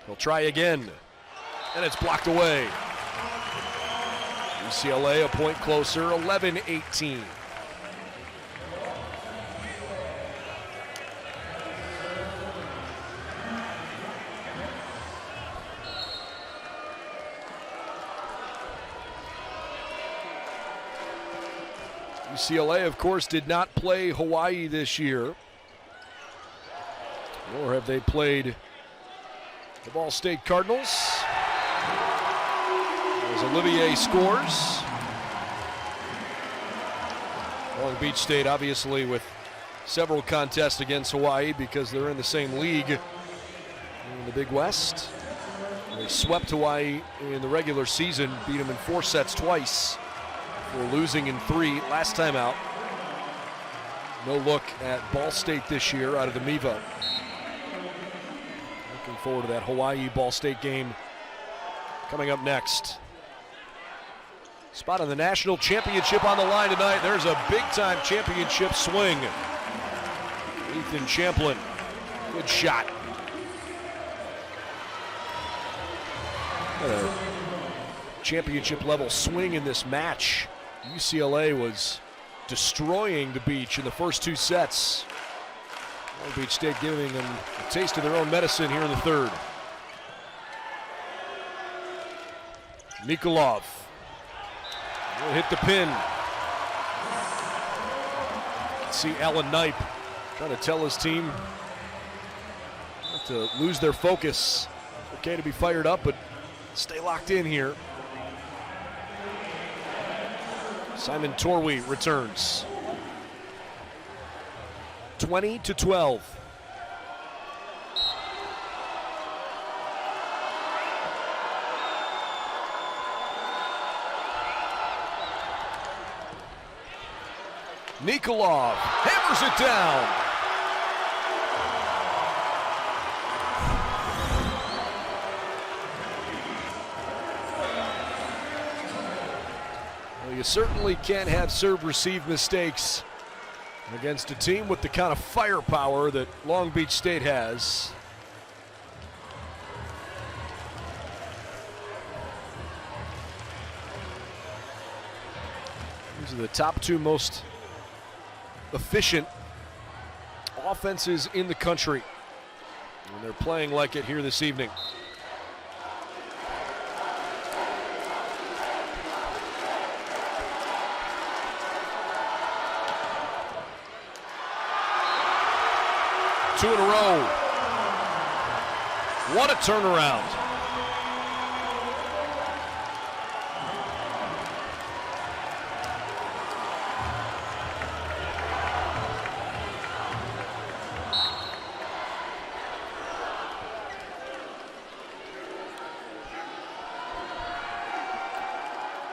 He'll try again, and it's blocked away. UCLA a point closer, 11-18. UCLA, of course, did not play Hawaii this year, nor have they played the Ball State Cardinals. As Olivier scores. Long Beach State obviously with several contests against Hawaii because they're in the same league in the Big West. They swept Hawaii in the regular season, beat them in 4 sets twice, for losing in 3 last time out. No look at Ball State this year out of the MIVA. Looking forward to that Hawaii-Ball State game coming up next. Spot on the national championship on the line tonight. There's a big-time championship swing. Ethan Champlin, good shot. A championship level swing in this match. UCLA was destroying the Beach in the first two sets. Long Beach State giving them a taste of their own medicine here in the third. Nikolov will hit the pin. You can see Alan Knipe trying to tell his team not to lose their focus. It's okay to be fired up, but stay locked in here. Simon Torwey returns. 20-12. Nikolov hammers it down. Well, you certainly can't have serve-receive mistakes against a team with the kind of firepower that Long Beach State has. These are the top two most efficient offenses in the country, and they're playing like it here this evening. Two in a row. What a turnaround.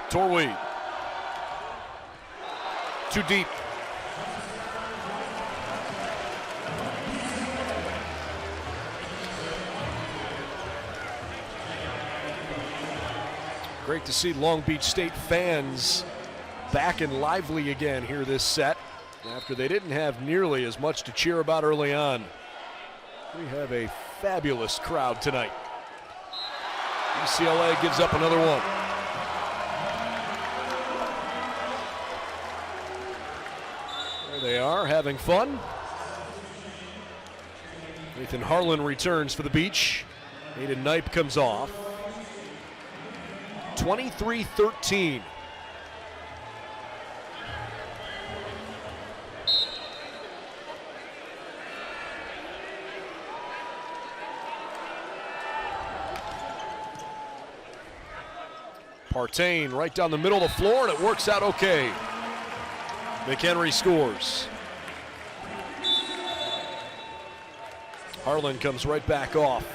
Torwey. Too deep. Great to see Long Beach State fans back and lively again here this set after they didn't have nearly as much to cheer about early on. We have a fabulous crowd tonight. UCLA gives up another one. There they are, having fun. Nathan Harlan returns for the Beach. Aiden Knipe comes off. 23-13. Partain right down the middle of the floor, and it works out okay. McHenry scores. Harlan comes right back off.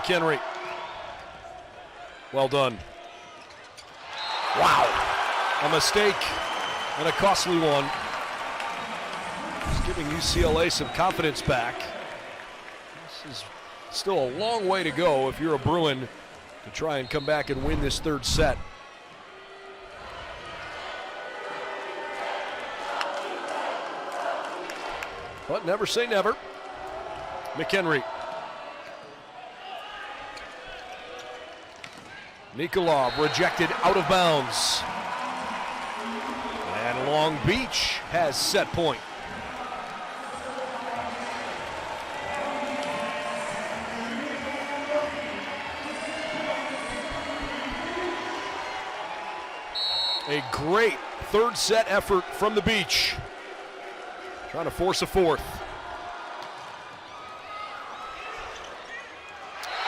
McHenry. Well done. Wow. A mistake and a costly one. Just giving UCLA some confidence back. This is still a long way to go if you're a Bruin to try and come back and win this third set. But never say never. McHenry. Nikolov rejected out of bounds. And Long Beach has set point. A great third set effort from the Beach. Trying to force a fourth.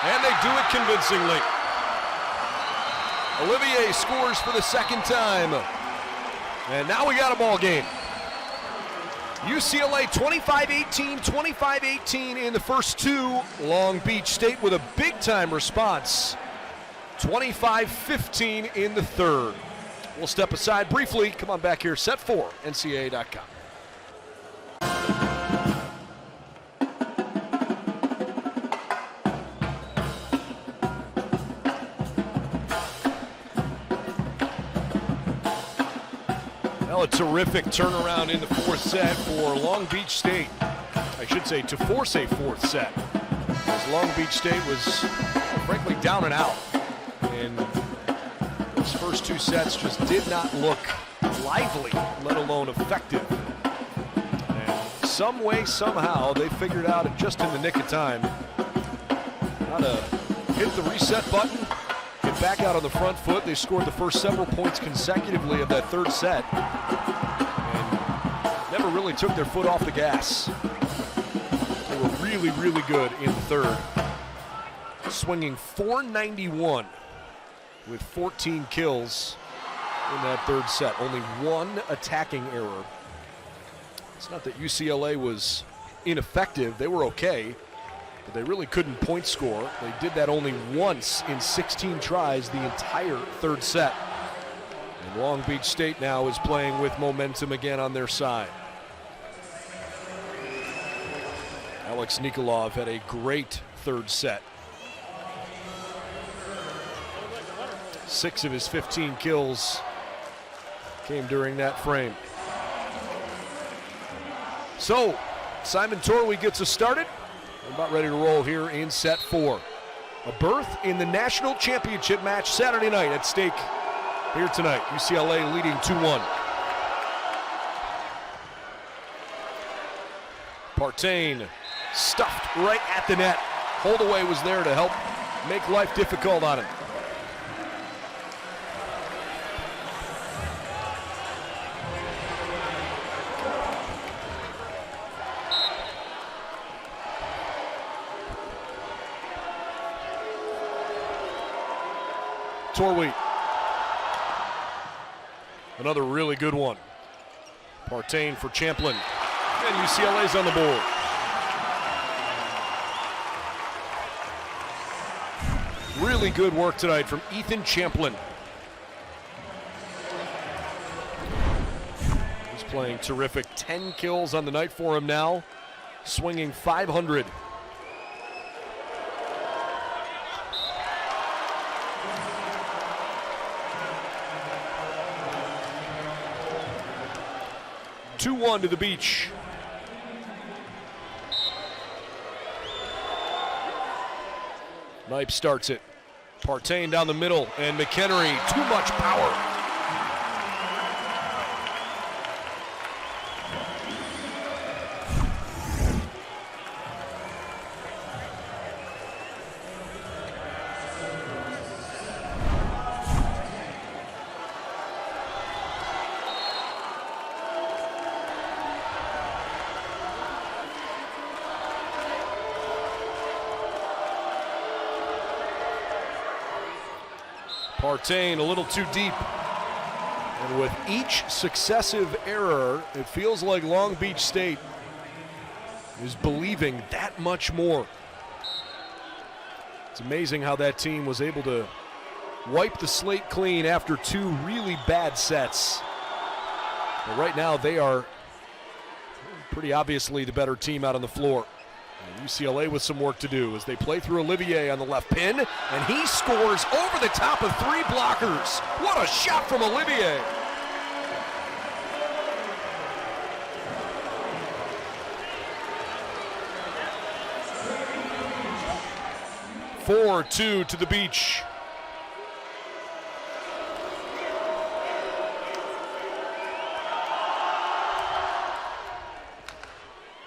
And they do it convincingly. Olivier scores for the second time. And now we got a ball game. UCLA 25-18, 25-18 in the first two. Long Beach State with a big-time response. 25-15 in the third. We'll step aside briefly. Come on back here, set 4, NCAA.com. Well, a terrific turnaround in the fourth set for Long Beach State. I should say to force a fourth set, as Long Beach State was frankly down and out. And those first two sets just did not look lively, let alone effective. And some way, somehow, they figured out just in the nick of time how to hit the reset button, get back out on the front foot. They scored the first several points consecutively of that third set and never really took their foot off the gas. They were really, really good in the third, swinging .491 with 14 kills in that third set. Only one attacking error. It's not that UCLA was ineffective. They were okay, but they really couldn't point score. They did that only once in 16 tries the entire third set. And Long Beach State now is playing with momentum again on their side. Alex Nikolov had a great third set. 6 of his 15 kills came during that frame. So, Simon Torwey gets us started. We're about ready to roll here in set 4. A berth in the national championship match Saturday night at stake here tonight. UCLA leading 2-1. Partain stuffed right at the net. Holdaway was there to help make life difficult on him. Torwey. Another really good one. Partain for Champlin. And UCLA's on the board. Really good work tonight from Ethan Champlin. He's playing terrific. 10 kills on the night for him now. Swinging .500. (2-1) to the Beach. Knipe starts it. Partain down the middle, and McHenry, too much power. Partain a little too deep. And with each successive error, it feels like Long Beach State is believing that much more. It's amazing how that team was able to wipe the slate clean after 2 really bad sets. But right now they are pretty obviously the better team out on the floor. And UCLA with some work to do as they play through Olivier on the left pin, and he scores over the top of 3 blockers. What a shot from Olivier. (4-2) to the Beach.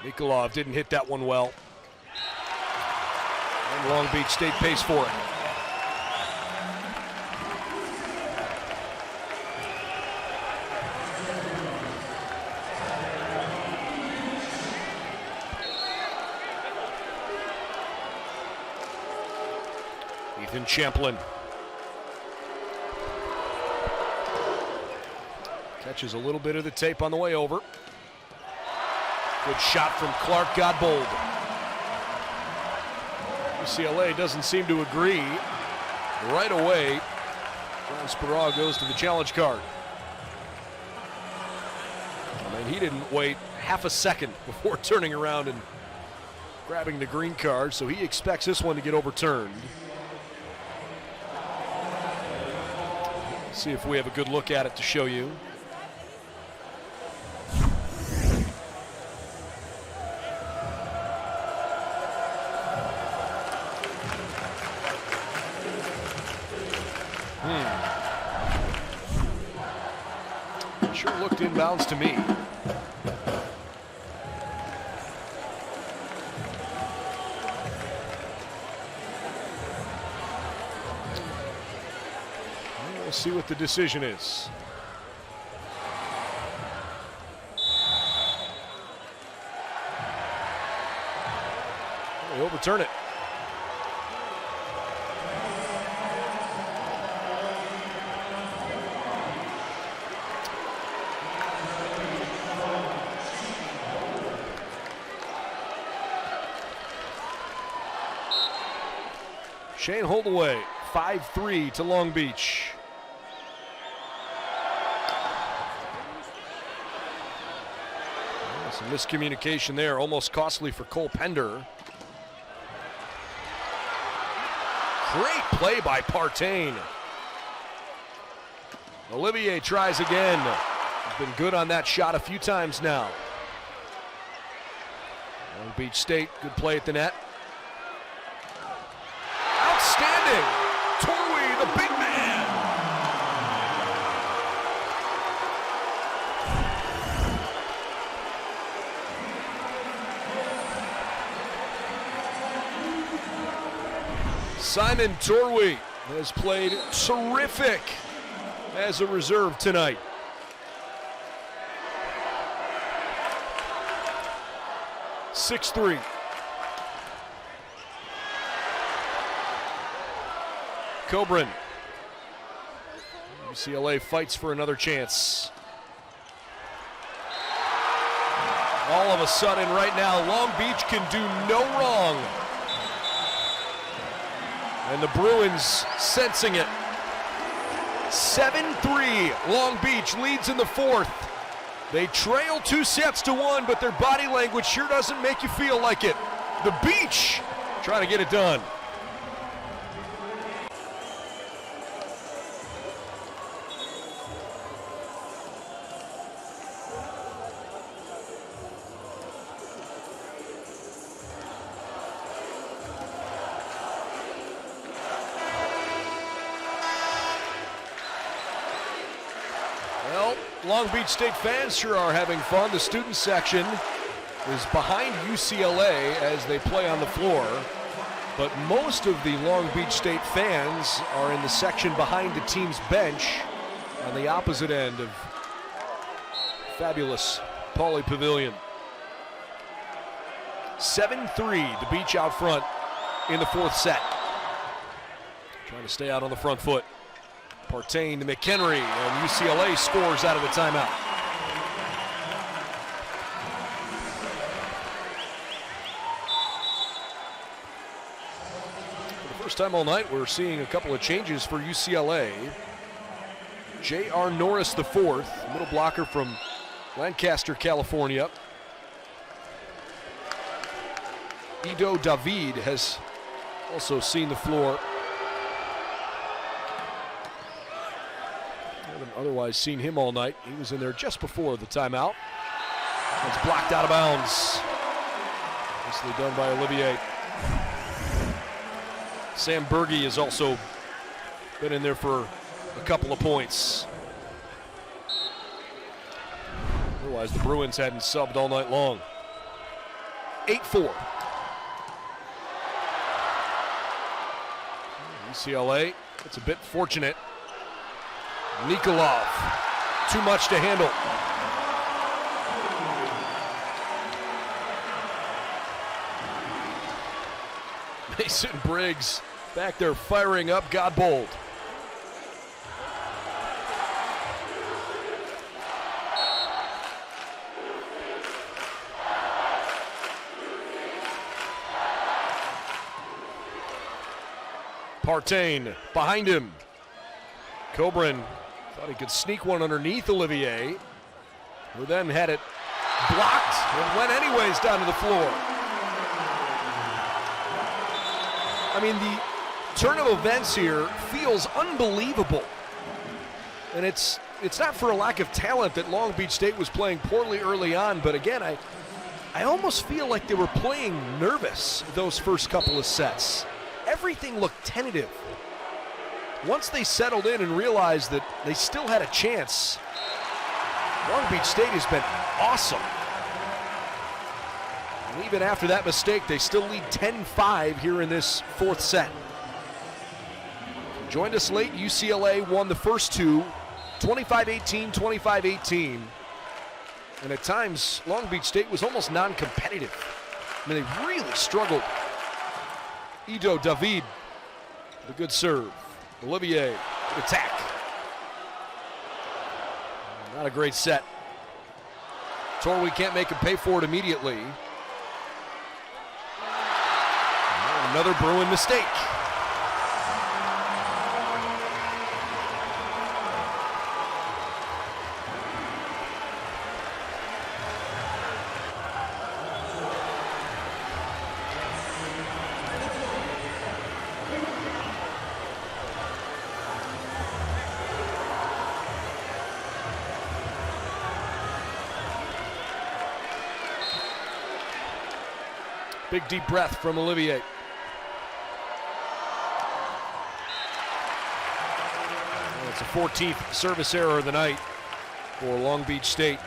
Nikolov didn't hit that one well. And Long Beach State pays for it. Ethan Champlin. Catches a little bit of the tape on the way over. Good shot from Clark Godbold. UCLA doesn't seem to agree. Right away, John Speraw goes to the challenge card. I mean, he didn't wait half a second before turning around and grabbing the green card, so he expects this one to get overturned. See if we have a good look at it to show you. Sure looked inbounds to me. We'll see what the decision is. They overturn it. Shane Holdaway, 5-3 to Long Beach. Some miscommunication there, almost costly for Cole Pender. Great play by Partain. Olivier tries again. He's been good on that shot a few times now. Long Beach State, good play at the net. Outstanding! Torwey, the big man! Simon Torwey has played terrific as a reserve tonight. (6-3). Coburn. UCLA fights for another chance. All of a sudden right now, Long Beach can do no wrong. And the Bruins sensing it. 7-3, Long Beach leads in the fourth. They trail 2-1, but their body language sure doesn't make you feel like it. The Beach trying to get it done. Well, Long Beach State fans sure are having fun. The student section is behind UCLA as they play on the floor, but most of the Long Beach State fans are in the section behind the team's bench on the opposite end of fabulous Pauley Pavilion. 7-3, the Beach out front in the fourth set. Trying to stay out on the front foot. Partain to McHenry, and UCLA scores out of the timeout. For the first time all night, we're seeing a couple of changes for UCLA. J.R. Norris the fourth, middle blocker from Lancaster, California. Ido David has also seen the floor. Haven't otherwise seen him all night. He was in there just before the timeout. It's blocked out of bounds. Nicely done by Olivier. Sam Berge has also been in there for a couple of points. Otherwise, the Bruins hadn't subbed all night long. 8-4. UCLA, it's a bit fortunate. Nikolov, too much to handle. Mason Briggs back there firing up Godbold. Partain behind him. Coburn thought he could sneak one underneath Olivier, who then had it blocked and went anyways down to the floor. I mean, the turn of events here feels unbelievable. And it's not for a lack of talent that Long Beach State was playing poorly early on, but again, I almost feel like they were playing nervous those first couple of sets. Everything looked tentative. Once they settled in and realized that they still had a chance, Long Beach State has been awesome. And even after that mistake, they still lead 10-5 here in this fourth set. Joined us late, UCLA won the first two, 25-18, 25-18. And at times, Long Beach State was almost non-competitive. I mean, they really struggled. Ido David, the good serve. Olivier, attack. Not a great set. Torwey can't make him pay for it immediately. And another Bruin mistake. Big deep breath from Olivier. Well, it's a 14th service error of the night for Long Beach State.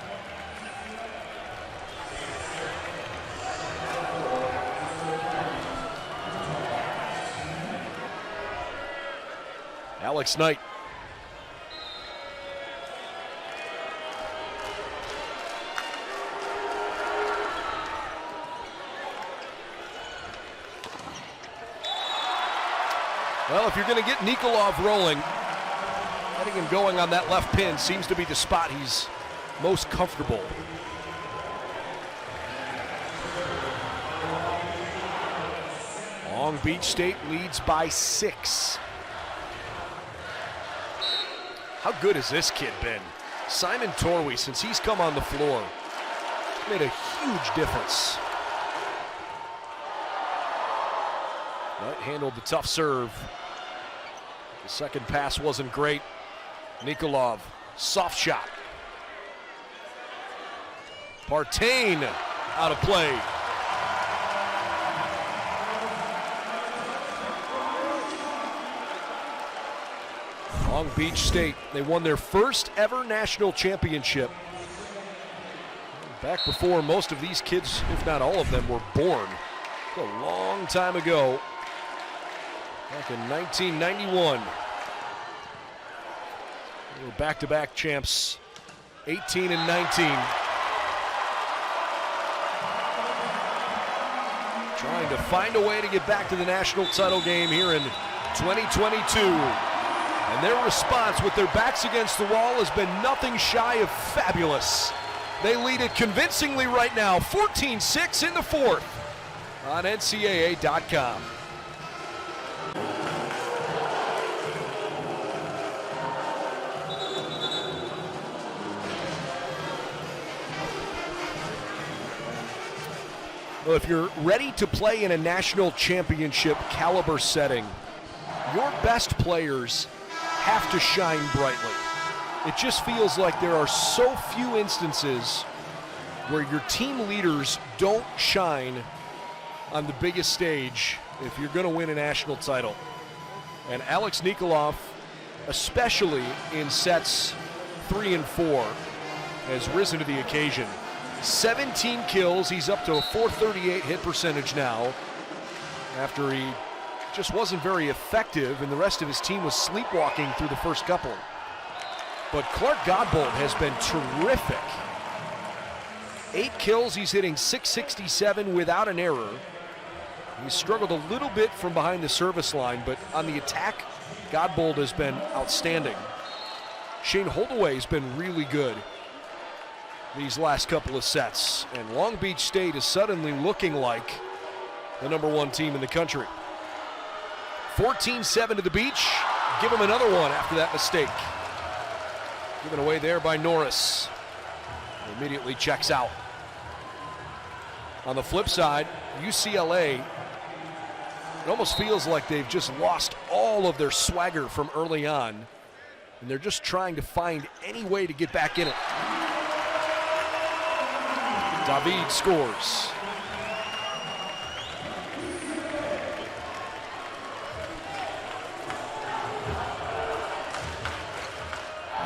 Alex Knight. Well, if you're going to get Nikolov rolling, letting him going on that left pin seems to be the spot he's most comfortable. Long Beach State leads by 6. How good has this kid been? Simon Torwey, since he's come on the floor, made a huge difference. Knight handled the tough serve. The second pass wasn't great. Nikolov, soft shot. Partain out of play. Long Beach State, they won their first ever national championship. Back before most of these kids, if not all of them, were born. A long time ago. Back in 1991. They were back-to-back champs, 18 and 19. Trying to find a way to get back to the national title game here in 2022. And their response with their backs against the wall has been nothing shy of fabulous. They lead it convincingly right now, 14-6 in the fourth on NCAA.com. Well, if you're ready to play in a national championship caliber setting, your best players have to shine brightly. It just feels like there are so few instances where your team leaders don't shine on the biggest stage if you're going to win a national title. And Alex Nikolov, especially in sets 3 and 4, has risen to the occasion. 17 kills, he's up to a .438 hit percentage now after he just wasn't very effective and the rest of his team was sleepwalking through the first couple. But Clark Godbold has been terrific. 8 kills, he's hitting .667 without an error. He's struggled a little bit from behind the service line, but on the attack, Godbold has been outstanding. Shane Holdaway has been really good these last couple of sets, and Long Beach State is suddenly looking like the #1 team in the country. 14-7 to the beach. Give him another one after that mistake. Given away there by Norris. Immediately checks out. On the flip side, UCLA, it almost feels like they've just lost all of their swagger from early on, and they're just trying to find any way to get back in it. David scores.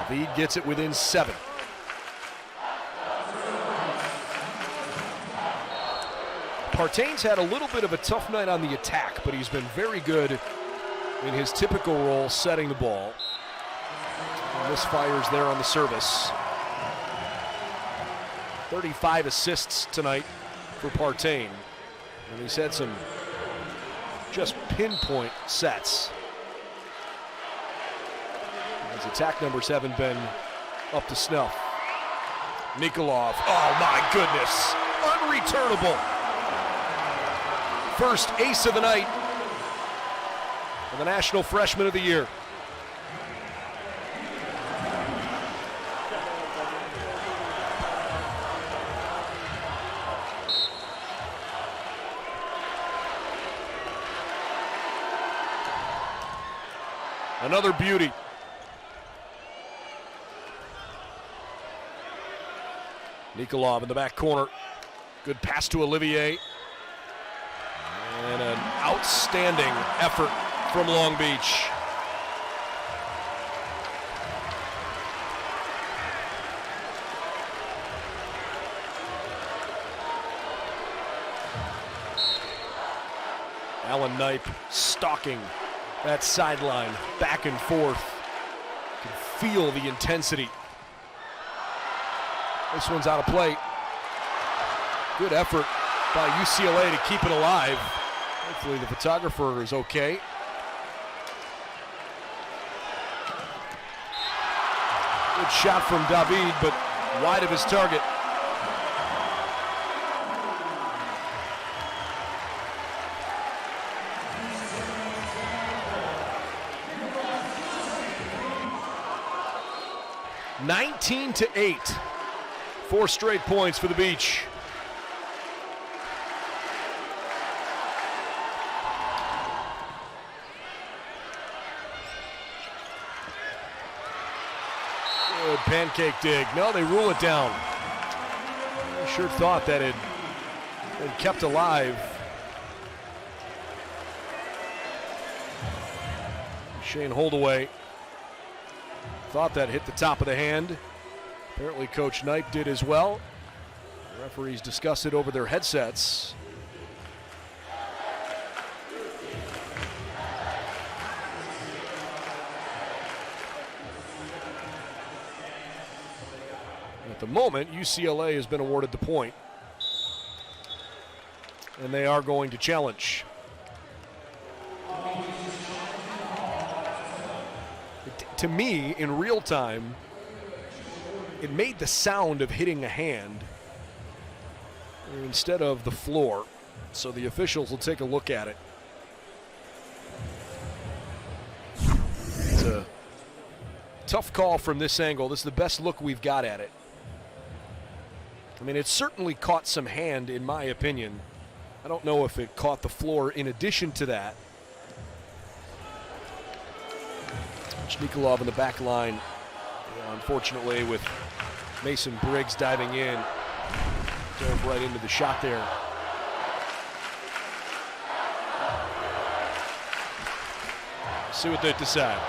David gets it within 7. Partain's had a little bit of a tough night on the attack, but he's been very good in his typical role setting the ball. And misfires there on the service. 35 assists tonight for Partain. And he's had some just pinpoint sets. His attack numbers haven't been up to snuff. Nikolov, oh my goodness, unreturnable. First ace of the night for the National Freshman of the Year. Another beauty. Nikolov in the back corner. Good pass to Olivier. And an outstanding effort from Long Beach. Alan Knipe stalking that sideline back and forth. You can feel the intensity. This one's out of play. Good effort by UCLA to keep it alive. Hopefully the photographer is okay. Good shot from David, but wide of his target. (19-8). 4 straight points for the Beach. Good pancake dig. No, they rule it down. I sure thought that it had kept alive. Shane Holdaway thought that hit the top of the hand. Apparently Coach Knipe did as well. The referees discussed it over their headsets. At the moment, UCLA has been awarded the point, and they are going to challenge. To me, in real time, it made the sound of hitting a hand instead of the floor, so the officials will take a look at it. It's a tough call from this angle. This is the best look we've got at it. I mean, it certainly caught some hand, in my opinion. I don't know if it caught the floor in addition to that. Nikolov in the back line, unfortunately, with Mason Briggs diving in, dove right into the shot there. See what they decide.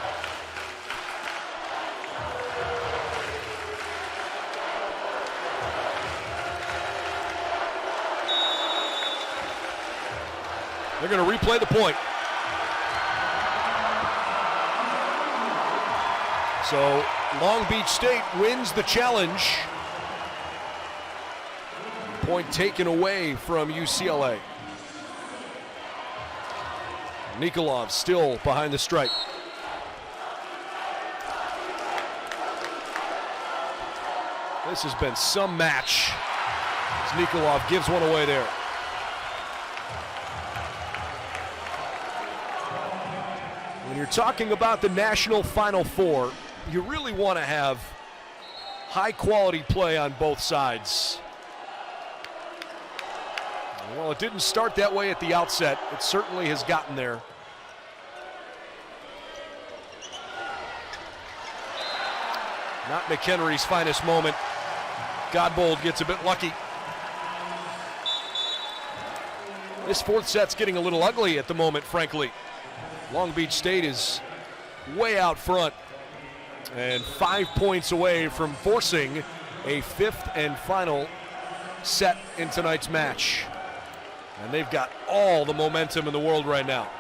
They're going to replay the point. So Long Beach State wins the challenge. Point taken away from UCLA. Nikolov still behind the stripe. This has been some match as Nikolov gives one away there. you're talking about the National Final Four, you really want to have high-quality play on both sides. Well, it didn't start that way at the outset. It certainly has gotten there. Not McHenry's finest moment. Godbold gets a bit lucky. This fourth set's getting a little ugly at the moment, frankly. Long Beach State is way out front and 5 points away from forcing a fifth and final set in tonight's match. And they've got all the momentum in the world right now.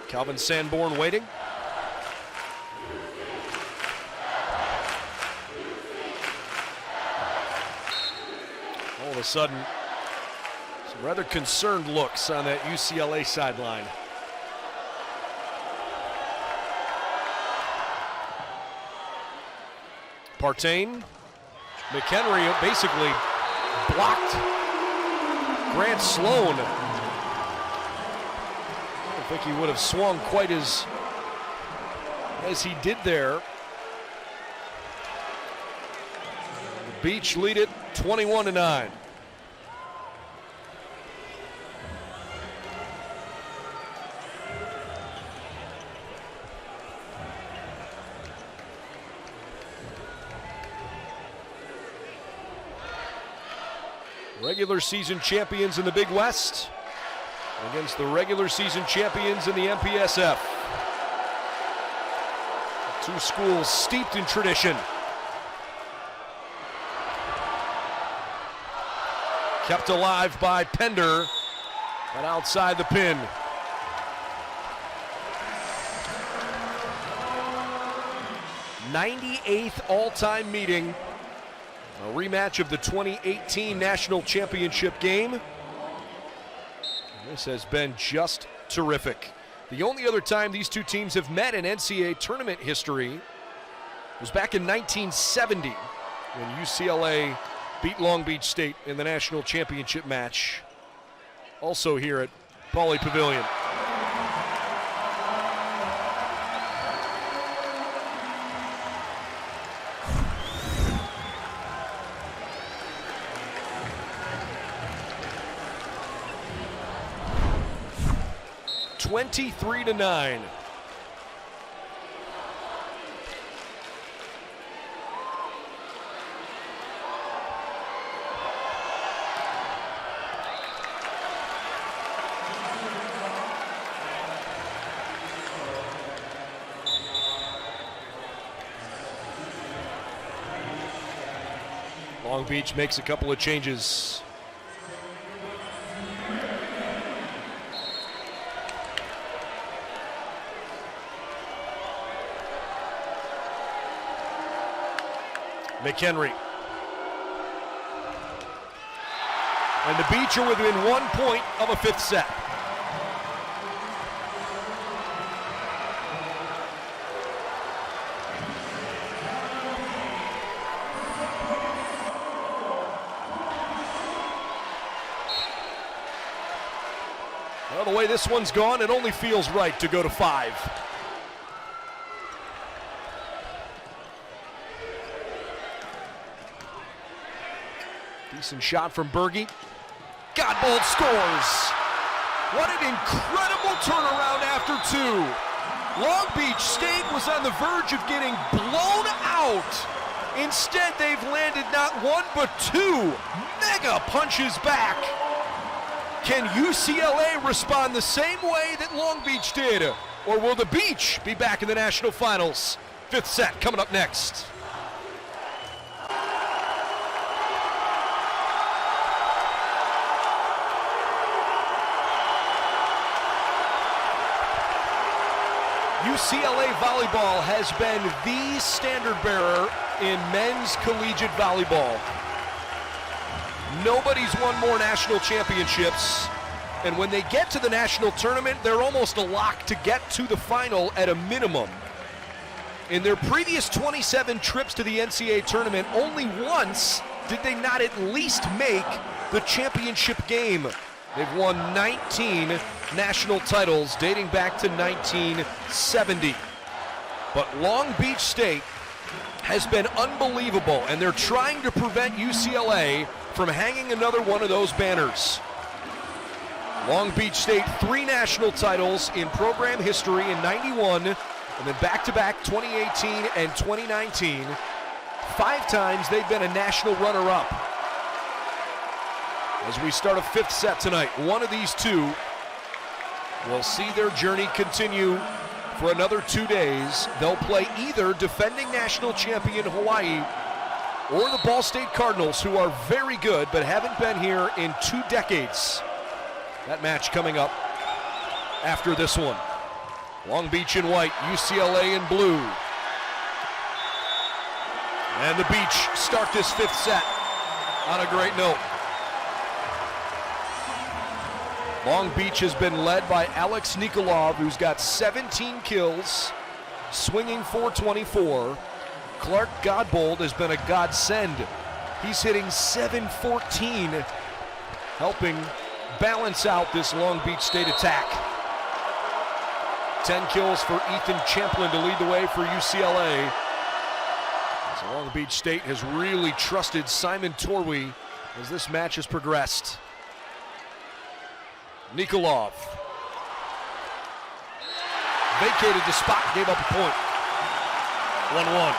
Calvin Sanborn waiting. All of a sudden, some rather concerned looks on that UCLA sideline. Partain. McHenry basically blocked Grant Sloan. I think he would have swung quite as he did there. The Beach lead it 21-9. Regular season champions in the Big West against the regular season champions in the MPSF. Two schools steeped in tradition. Kept alive by Pender, but outside the pin. '98th all-time meeting. A rematch of the 2018 National Championship game. This has been just terrific. The only other time these two teams have met in NCAA tournament history was back in 1970 when UCLA beat Long Beach State in the national championship match. Also here at Pauley Pavilion. (23-9). Long Beach makes a couple of changes. McHenry. And the Beach are within 1 point of a fifth set. Well, the way this one's gone, it only feels right to go to 5. Decent shot from Berge. Godbold scores. What an incredible turnaround after 2. Long Beach State was on the verge of getting blown out. Instead, they've landed not 1 but 2 mega punches back. Can UCLA respond the same way that Long Beach did? Or will the Beach be back in the national finals? Fifth set coming up next. UCLA volleyball has been the standard bearer in men's collegiate volleyball. Nobody's won more national championships And when they get to the national tournament, they're almost a lock to get to the final at a minimum. In their previous 27 trips to the NCAA tournament, only once did they not at least make the championship game. They've won 19 national titles dating back to 1970. But Long Beach State has been unbelievable, and they're trying to prevent UCLA from hanging another one of those banners. Long Beach State, 3 national titles in program history in 91, and then back-to-back 2018 and 2019. 5 times they've been a national runner-up. As we start a 5th set tonight, one of these two will see their journey continue for another 2 days. They'll play either defending national champion Hawaii or the Ball State Cardinals, who are very good but haven't been here in 2 decades. That match coming up after this one. Long Beach in white, UCLA in blue. And the Beach start this 5th set on a great note. Long Beach has been led by Alex Nikolov, who's got 17 kills, swinging .424. Clark Godbold has been a godsend. He's hitting .714, helping balance out this Long Beach State attack. 10 kills for Ethan Champlin to lead the way for UCLA. So Long Beach State has really trusted Simon Torwey as this match has progressed. Nikolov vacated the spot, gave up a point. 1-1.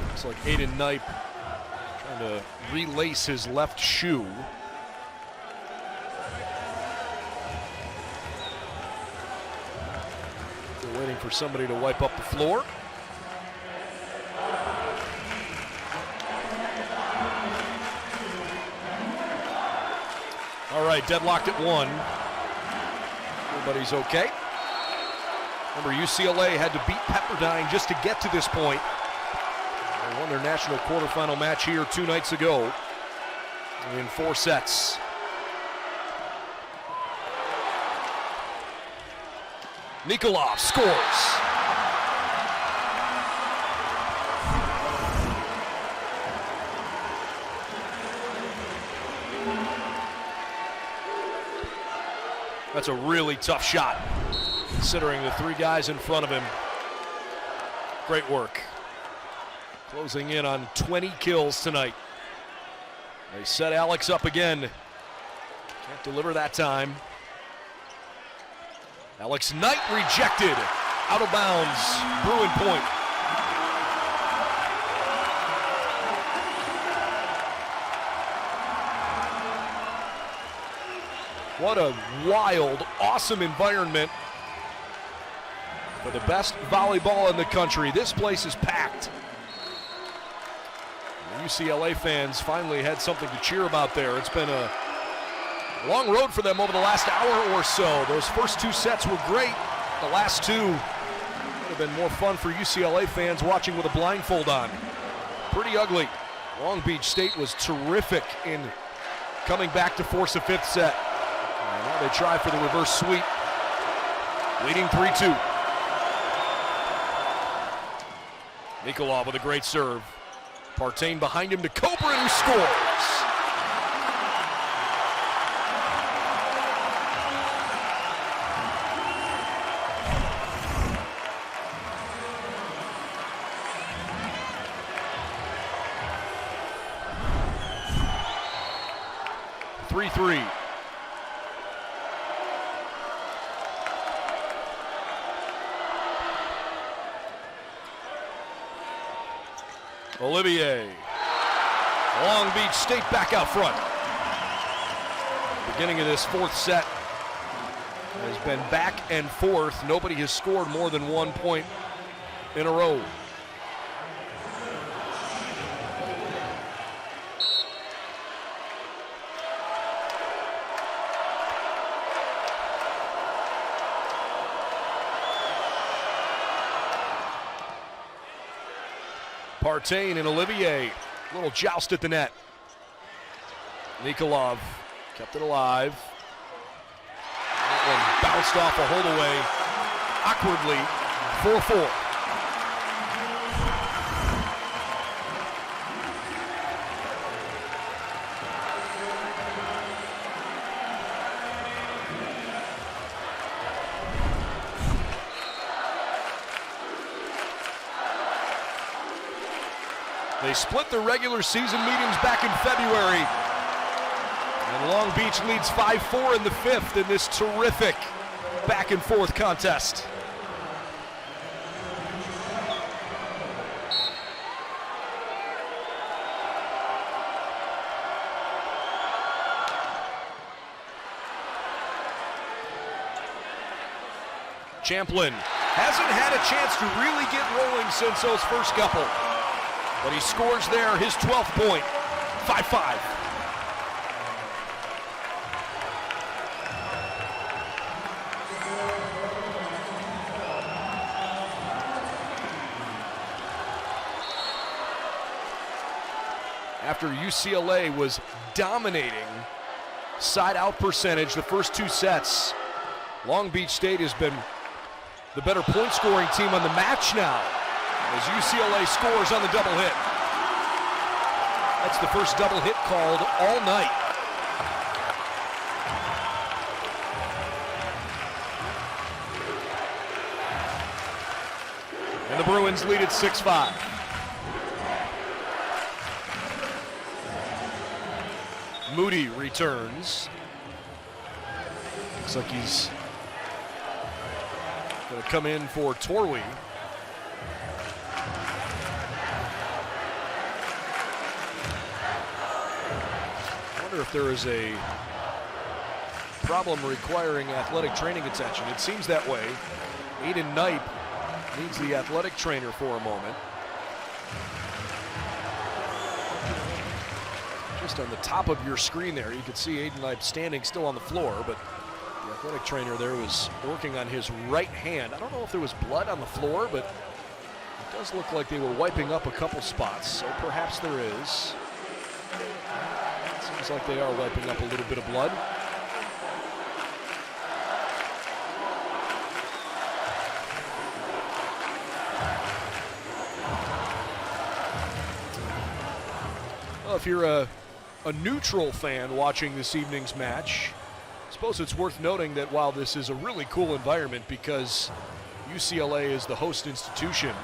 Looks like Aiden Knipe trying to relace his left shoe. They're waiting for somebody to wipe up the floor. All right, deadlocked at 1. Everybody's okay. Remember, UCLA had to beat Pepperdine just to get to this point. They won their national quarterfinal match here 2 nights ago in 4 sets. Nikolov scores. That's a really tough shot, considering the 3 guys in front of him. Great work. Closing in on 20 kills tonight. They set Alex up again. Can't deliver that time. Alex Knight rejected. Out of bounds. Bruin point. What a wild, awesome environment for the best volleyball in the country. This place is packed. The UCLA fans finally had something to cheer about there. It's been a long road for them over the last hour or so. Those first 2 sets were great. The last 2 would have been more fun for UCLA fans watching with a blindfold on. Pretty ugly. Long Beach State was terrific in coming back to force a 5th set. And now they try for the reverse sweep. Leading 3-2. Nikolov with a great serve. Partain behind him to Cobra, who scores. Three. Olivier. Long Beach State back out front. Beginning of this 4th set has been back and forth. Nobody has scored more than 1 point in a row. Partain and Olivier. Little joust at the net. Nikolov kept it alive. That one bounced off a holdaway awkwardly. 4-4. They split the regular season meetings back in February. And Long Beach leads 5-4 in the fifth in this terrific back and forth contest. Champlin hasn't had a chance to really get rolling since those first couple. But he scores there, his 12th point, 5-5. After UCLA was dominating side-out percentage the first two sets, Long Beach State has been the better point-scoring team on the match now, as UCLA scores on the double hit. That's the first double hit called all night. And the Bruins lead at 6-5. Moody returns. Looks like he's going to come in for Torwey. If there is a problem requiring athletic training attention. It seems that way. Aiden Knipe needs the athletic trainer for a moment. Just on the top of your screen there, you can see Aiden Knipe standing still on the floor, but the athletic trainer there was working on his right hand. I don't know if there was blood on the floor, but it does look like they were wiping up a couple spots, so perhaps there is. Seems like they are wiping up a little bit of blood. Well, if you're a neutral fan watching this evening's match, I suppose it's worth noting that while this is a really cool environment because UCLA is the host institution,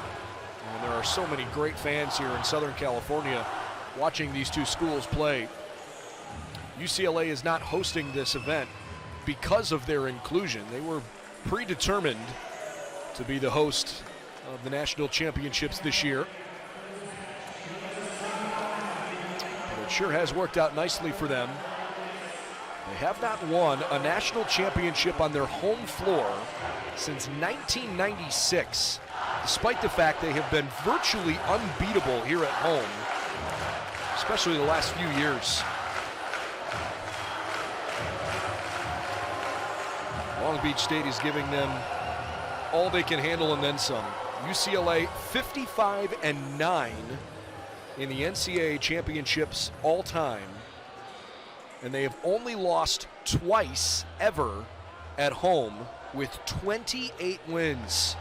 and there are so many great fans here in Southern California watching these two schools play, UCLA is not hosting this event because of their inclusion. They were predetermined to be the host of the national championships this year. But it sure has worked out nicely for them. They have not won a national championship on their home floor since 1996, despite the fact they have been virtually unbeatable here at home, especially the last few years. Long Beach State is giving them all they can handle and then some. UCLA 55-9 in the NCAA championships all time, and they have only lost twice ever at home with 28 wins.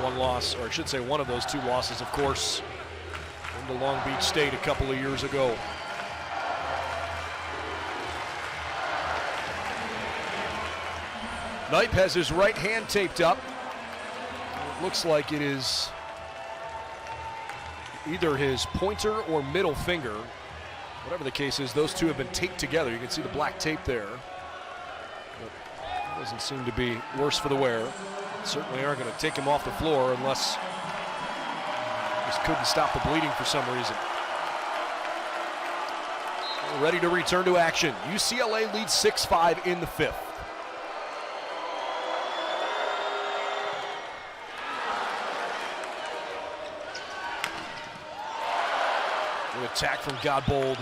One loss, or I should say one of those two losses, of course, into Long Beach State a couple of years ago. Knipe has his right hand taped up. It looks like it is either his pointer or middle finger. Whatever the case is, those two have been taped together. You can see the black tape there. But it doesn't seem to be worse for the wear. Certainly aren't going to take him off the floor unless just couldn't stop the bleeding for some reason. Ready to return to action. UCLA leads 6-5 in the fifth. An attack from Godbold.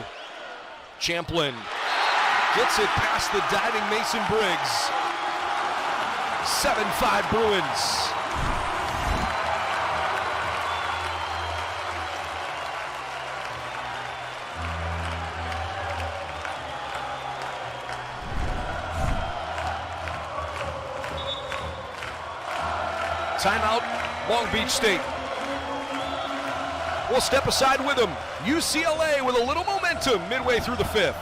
Champlin gets it past the diving Mason Briggs. 7-5 Bruins. Timeout, Long Beach State. We'll step aside with them. UCLA with a little momentum midway through the fifth.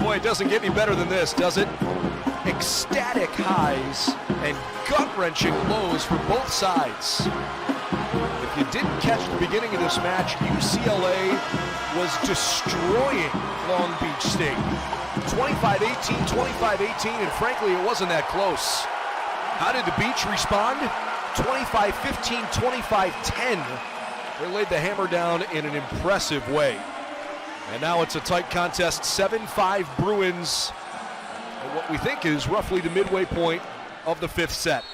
Boy, it doesn't get any better than this, does it? Ecstatic highs and gut-wrenching lows for both sides. If you didn't catch the beginning of this match, UCLA was destroying Long Beach State. 25-18, 25-18, and frankly, it wasn't that close. How did the Beach respond? 25-15, 25-10. They laid the hammer down in an impressive way. And now it's a tight contest, 7-5 Bruins, at what we think is roughly the midway point of the fifth set.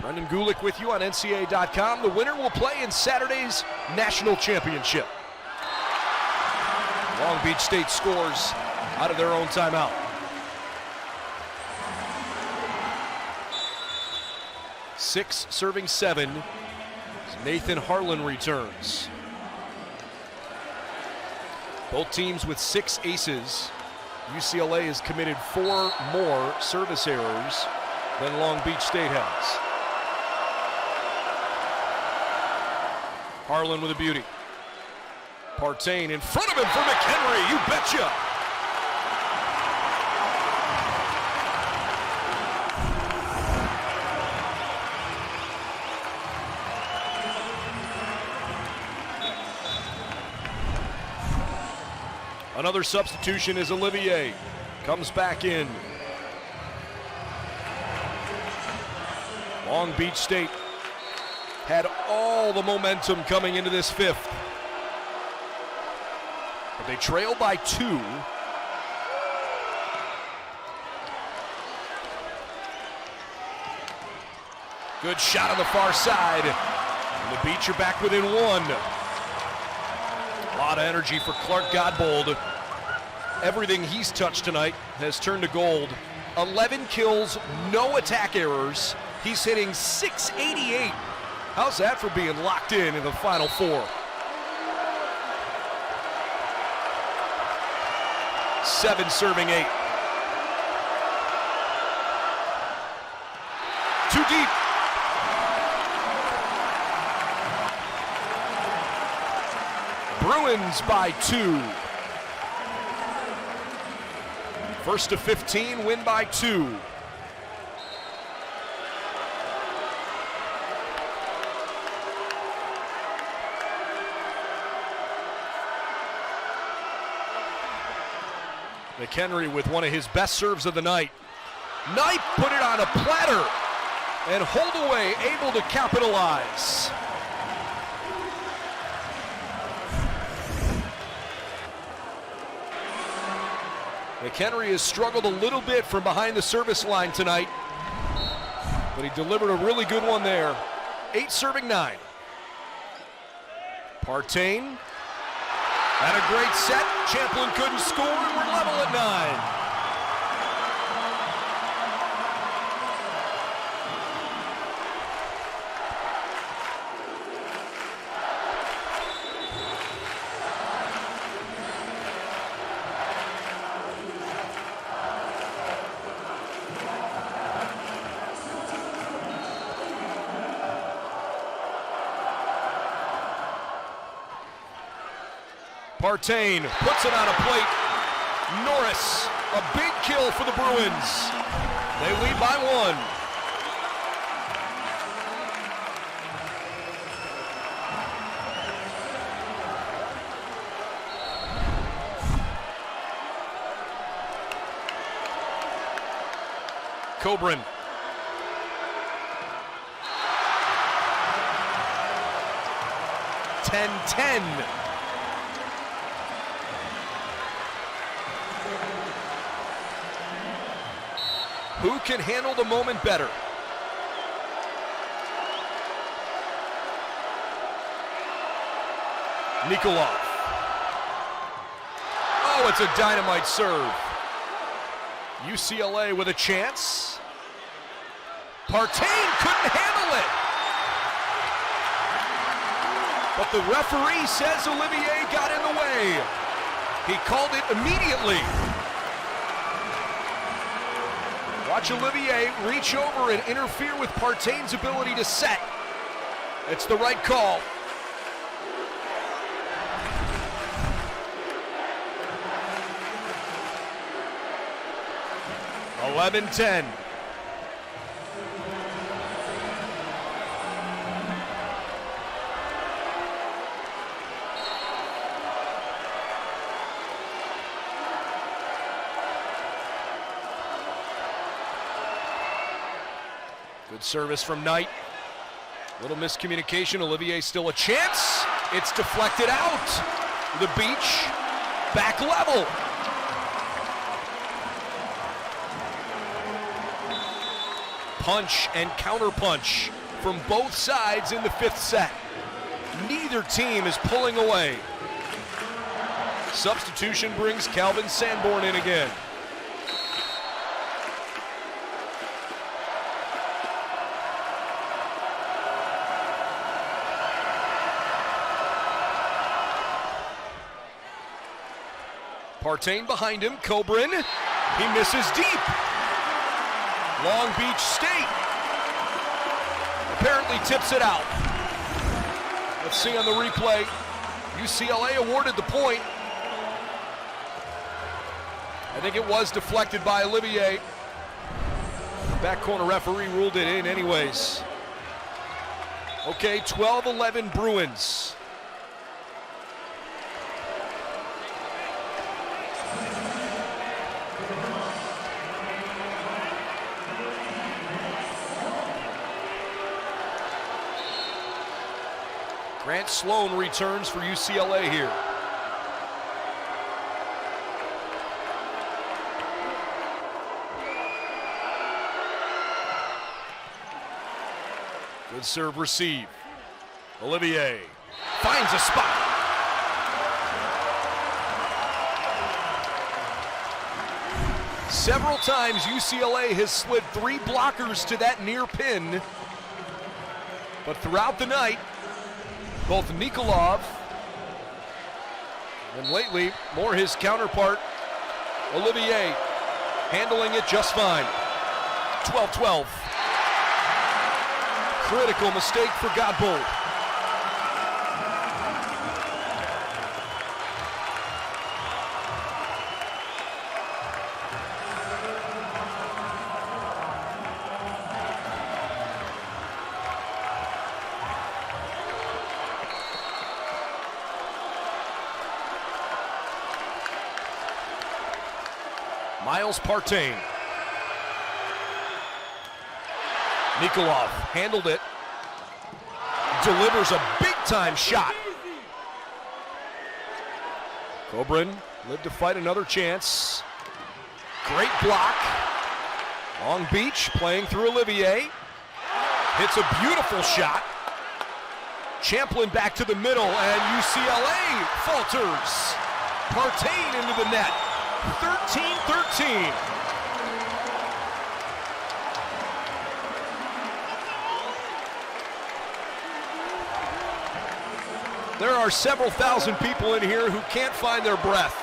Brendan Gulick with you on NCAA.com. The winner will play in Saturday's national championship. Long Beach State scores out of their own timeout. Six serving seven. Nathan Harlan returns. Both teams with 6 aces. UCLA has committed 4 more service errors than Long Beach State has. Harlan with a beauty. Partain in front of him for McHenry, you betcha! Another substitution is Olivier. Comes back in. Long Beach State had all the momentum coming into this fifth. But they trail by 2. Good shot on the far side. And the Beach are back within 1. A lot of energy for Clark Godbold. Everything he's touched tonight has turned to gold. 11 kills, no attack errors. He's hitting .688. How's that for being locked in the Final Four? 7 serving 8. Too deep. Bruins by 2. First to 15, win by 2. McHenry with one of his best serves of the night. Knight put it on a platter, and Holdaway able to capitalize. McHenry has struggled a little bit from behind the service line tonight, but he delivered a really good one there. 8 serving 9. Partain. Had a great set. Champlin couldn't score, and we're level at 9. Partain puts it on a plate. Norris, a big kill for the Bruins. They lead by 1. Coburn. (10-10). Who can handle the moment better? Nikolov. Oh, it's a dynamite serve. UCLA with a chance. Partain couldn't handle it. but the referee says Olivier got in the way. He called it immediately. Watch Olivier reach over and interfere with Partain's ability to set. It's the right call. (11-10). Good service from Knight. Little miscommunication. Olivier still a chance. It's deflected out. The Beach back level. Punch and counter punch from both sides in the fifth set. Neither team is pulling away. Substitution brings Calvin Sanborn in again. Partain behind him, Cobrin, he misses deep. Long Beach State apparently tips it out. Let's see on the replay. UCLA awarded the point. I think it was deflected by Olivier. The back corner referee ruled it in anyways. Okay, 12-11 Bruins. Grant Sloan returns for UCLA here. Good serve receive. Olivier finds a spot. Several times UCLA has slid 3 blockers to that near pin. But throughout the night, both Nikolov and lately more his counterpart, Olivier, handling it just fine. 12-12. Critical mistake for Godbold. Miles Partain. Nikolov handled it. Delivers a big-time shot. Cobrin lived to fight another chance. Great block. Long Beach playing through Olivier. Hits a beautiful shot. Champlin back to the middle, and UCLA falters. Partain into the net. 13-13. There are several thousand people in here who can't find their breath.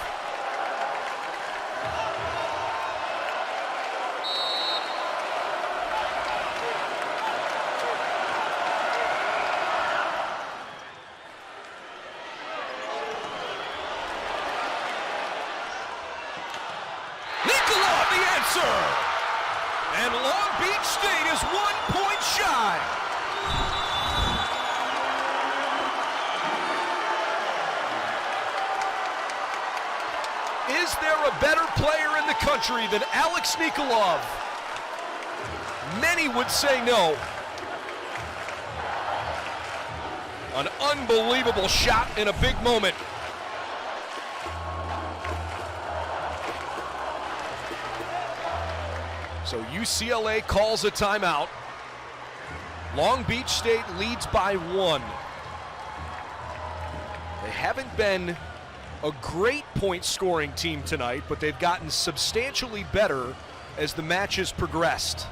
Nikolov, the answer! And Long Beach State is 1 point shy. Is there a better player in the country than Alex Nikolov? Many would say no. An unbelievable shot in a big moment. So UCLA calls a timeout. Long Beach State leads by 1. They haven't been a great point scoring team tonight, but they've gotten substantially better as the match has progressed.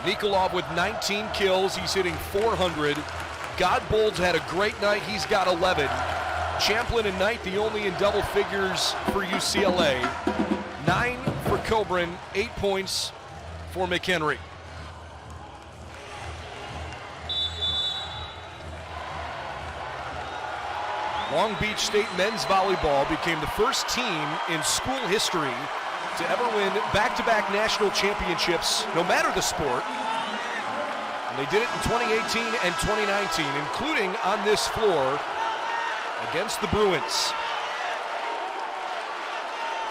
Nikolov with 19 kills. He's hitting .400. Godbold's had a great night. He's got 11. Champlin and Knight, the only in double figures for UCLA. 9 for Coburn, 8 points for McHenry. Long Beach State men's volleyball became the first team in school history to ever win back-to-back national championships, no matter the sport. And they did it in 2018 and 2019, including on this floor against the Bruins.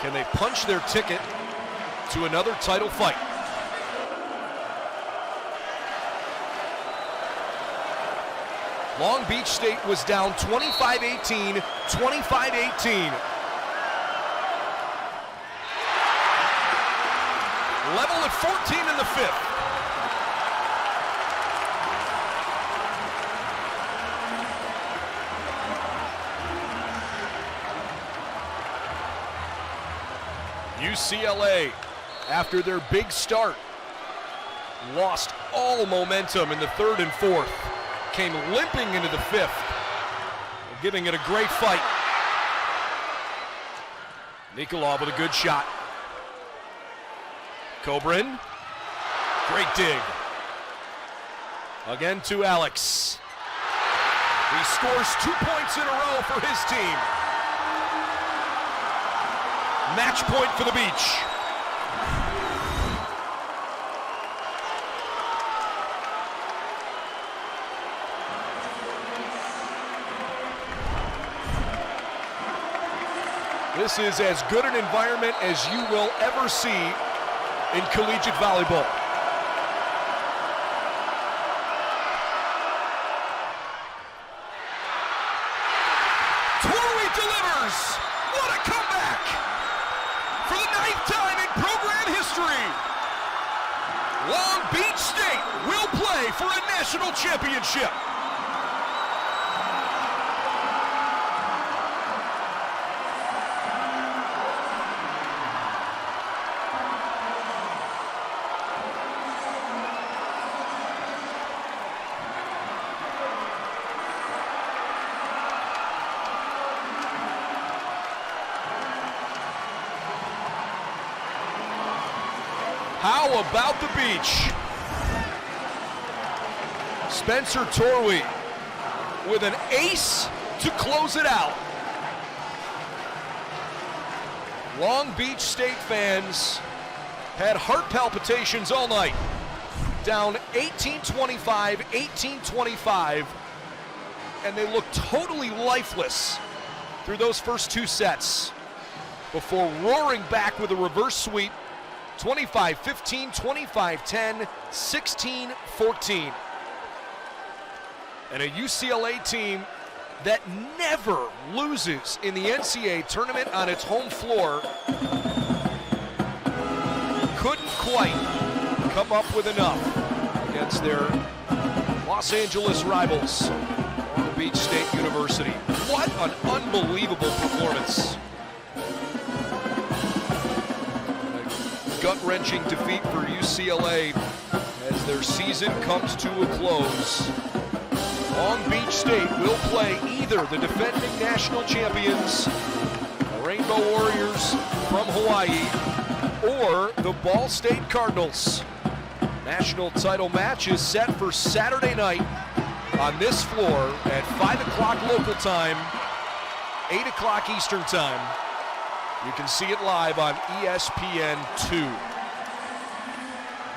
Can they punch their ticket to another title fight? Long Beach State was down 25-18, 25-18. Level at 14 in the fifth. UCLA, after their big start, lost all momentum in the third and fourth. Came limping into the fifth, giving it a great fight. Nikolov with a good shot. Coburn, great dig. Again to Alex. He scores 2 points in a row for his team. Match point for the Beach. This is as good an environment as you will ever see in collegiate volleyball. Torwey delivers! What a comeback! For the 9th time in program history, Long Beach State will play for a national championship. How about the Beach? Spencer Torwey with an ace to close it out. Long Beach State fans had heart palpitations all night. Down 18-25, 18-25, and they looked totally lifeless through those first 2 sets before roaring back with a reverse sweep. 25-15, 25-10, 16-14. And a UCLA team that never loses in the NCAA tournament on its home floor couldn't quite come up with enough against their Los Angeles rivals, Long Beach State University. What an unbelievable performance. Gut-wrenching defeat for UCLA as their season comes to a close. Long Beach State will play either the defending national champions, the Rainbow Warriors from Hawaii, or the Ball State Cardinals. National title match is set for Saturday night on this floor at 5 o'clock local time, 8 o'clock Eastern time. You can see it live on ESPN2.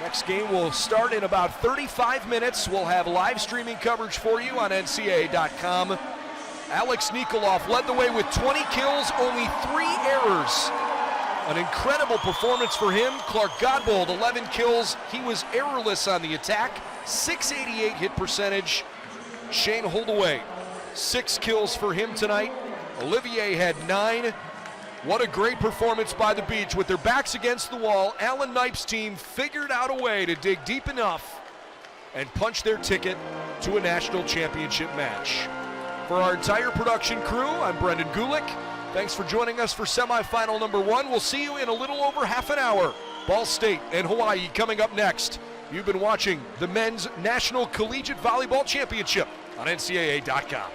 Next game will start in about 35 minutes. We'll have live streaming coverage for you on NCAA.com. Alex Nikolov led the way with 20 kills, only 3 errors. An incredible performance for him. Clark Godbold, 11 kills. He was errorless on the attack. .688 hit percentage. Shane Holdaway, 6 kills for him tonight. Olivier had 9. What a great performance by the Beach. With their backs against the wall, Alan Knipe's team figured out a way to dig deep enough and punch their ticket to a national championship match. For our entire production crew, I'm Brendan Gulick. Thanks for joining us for semifinal number 1. We'll see you in a little over half an hour. Ball State and Hawaii coming up next You've been watching the Men's National Collegiate Volleyball Championship on NCAA.com.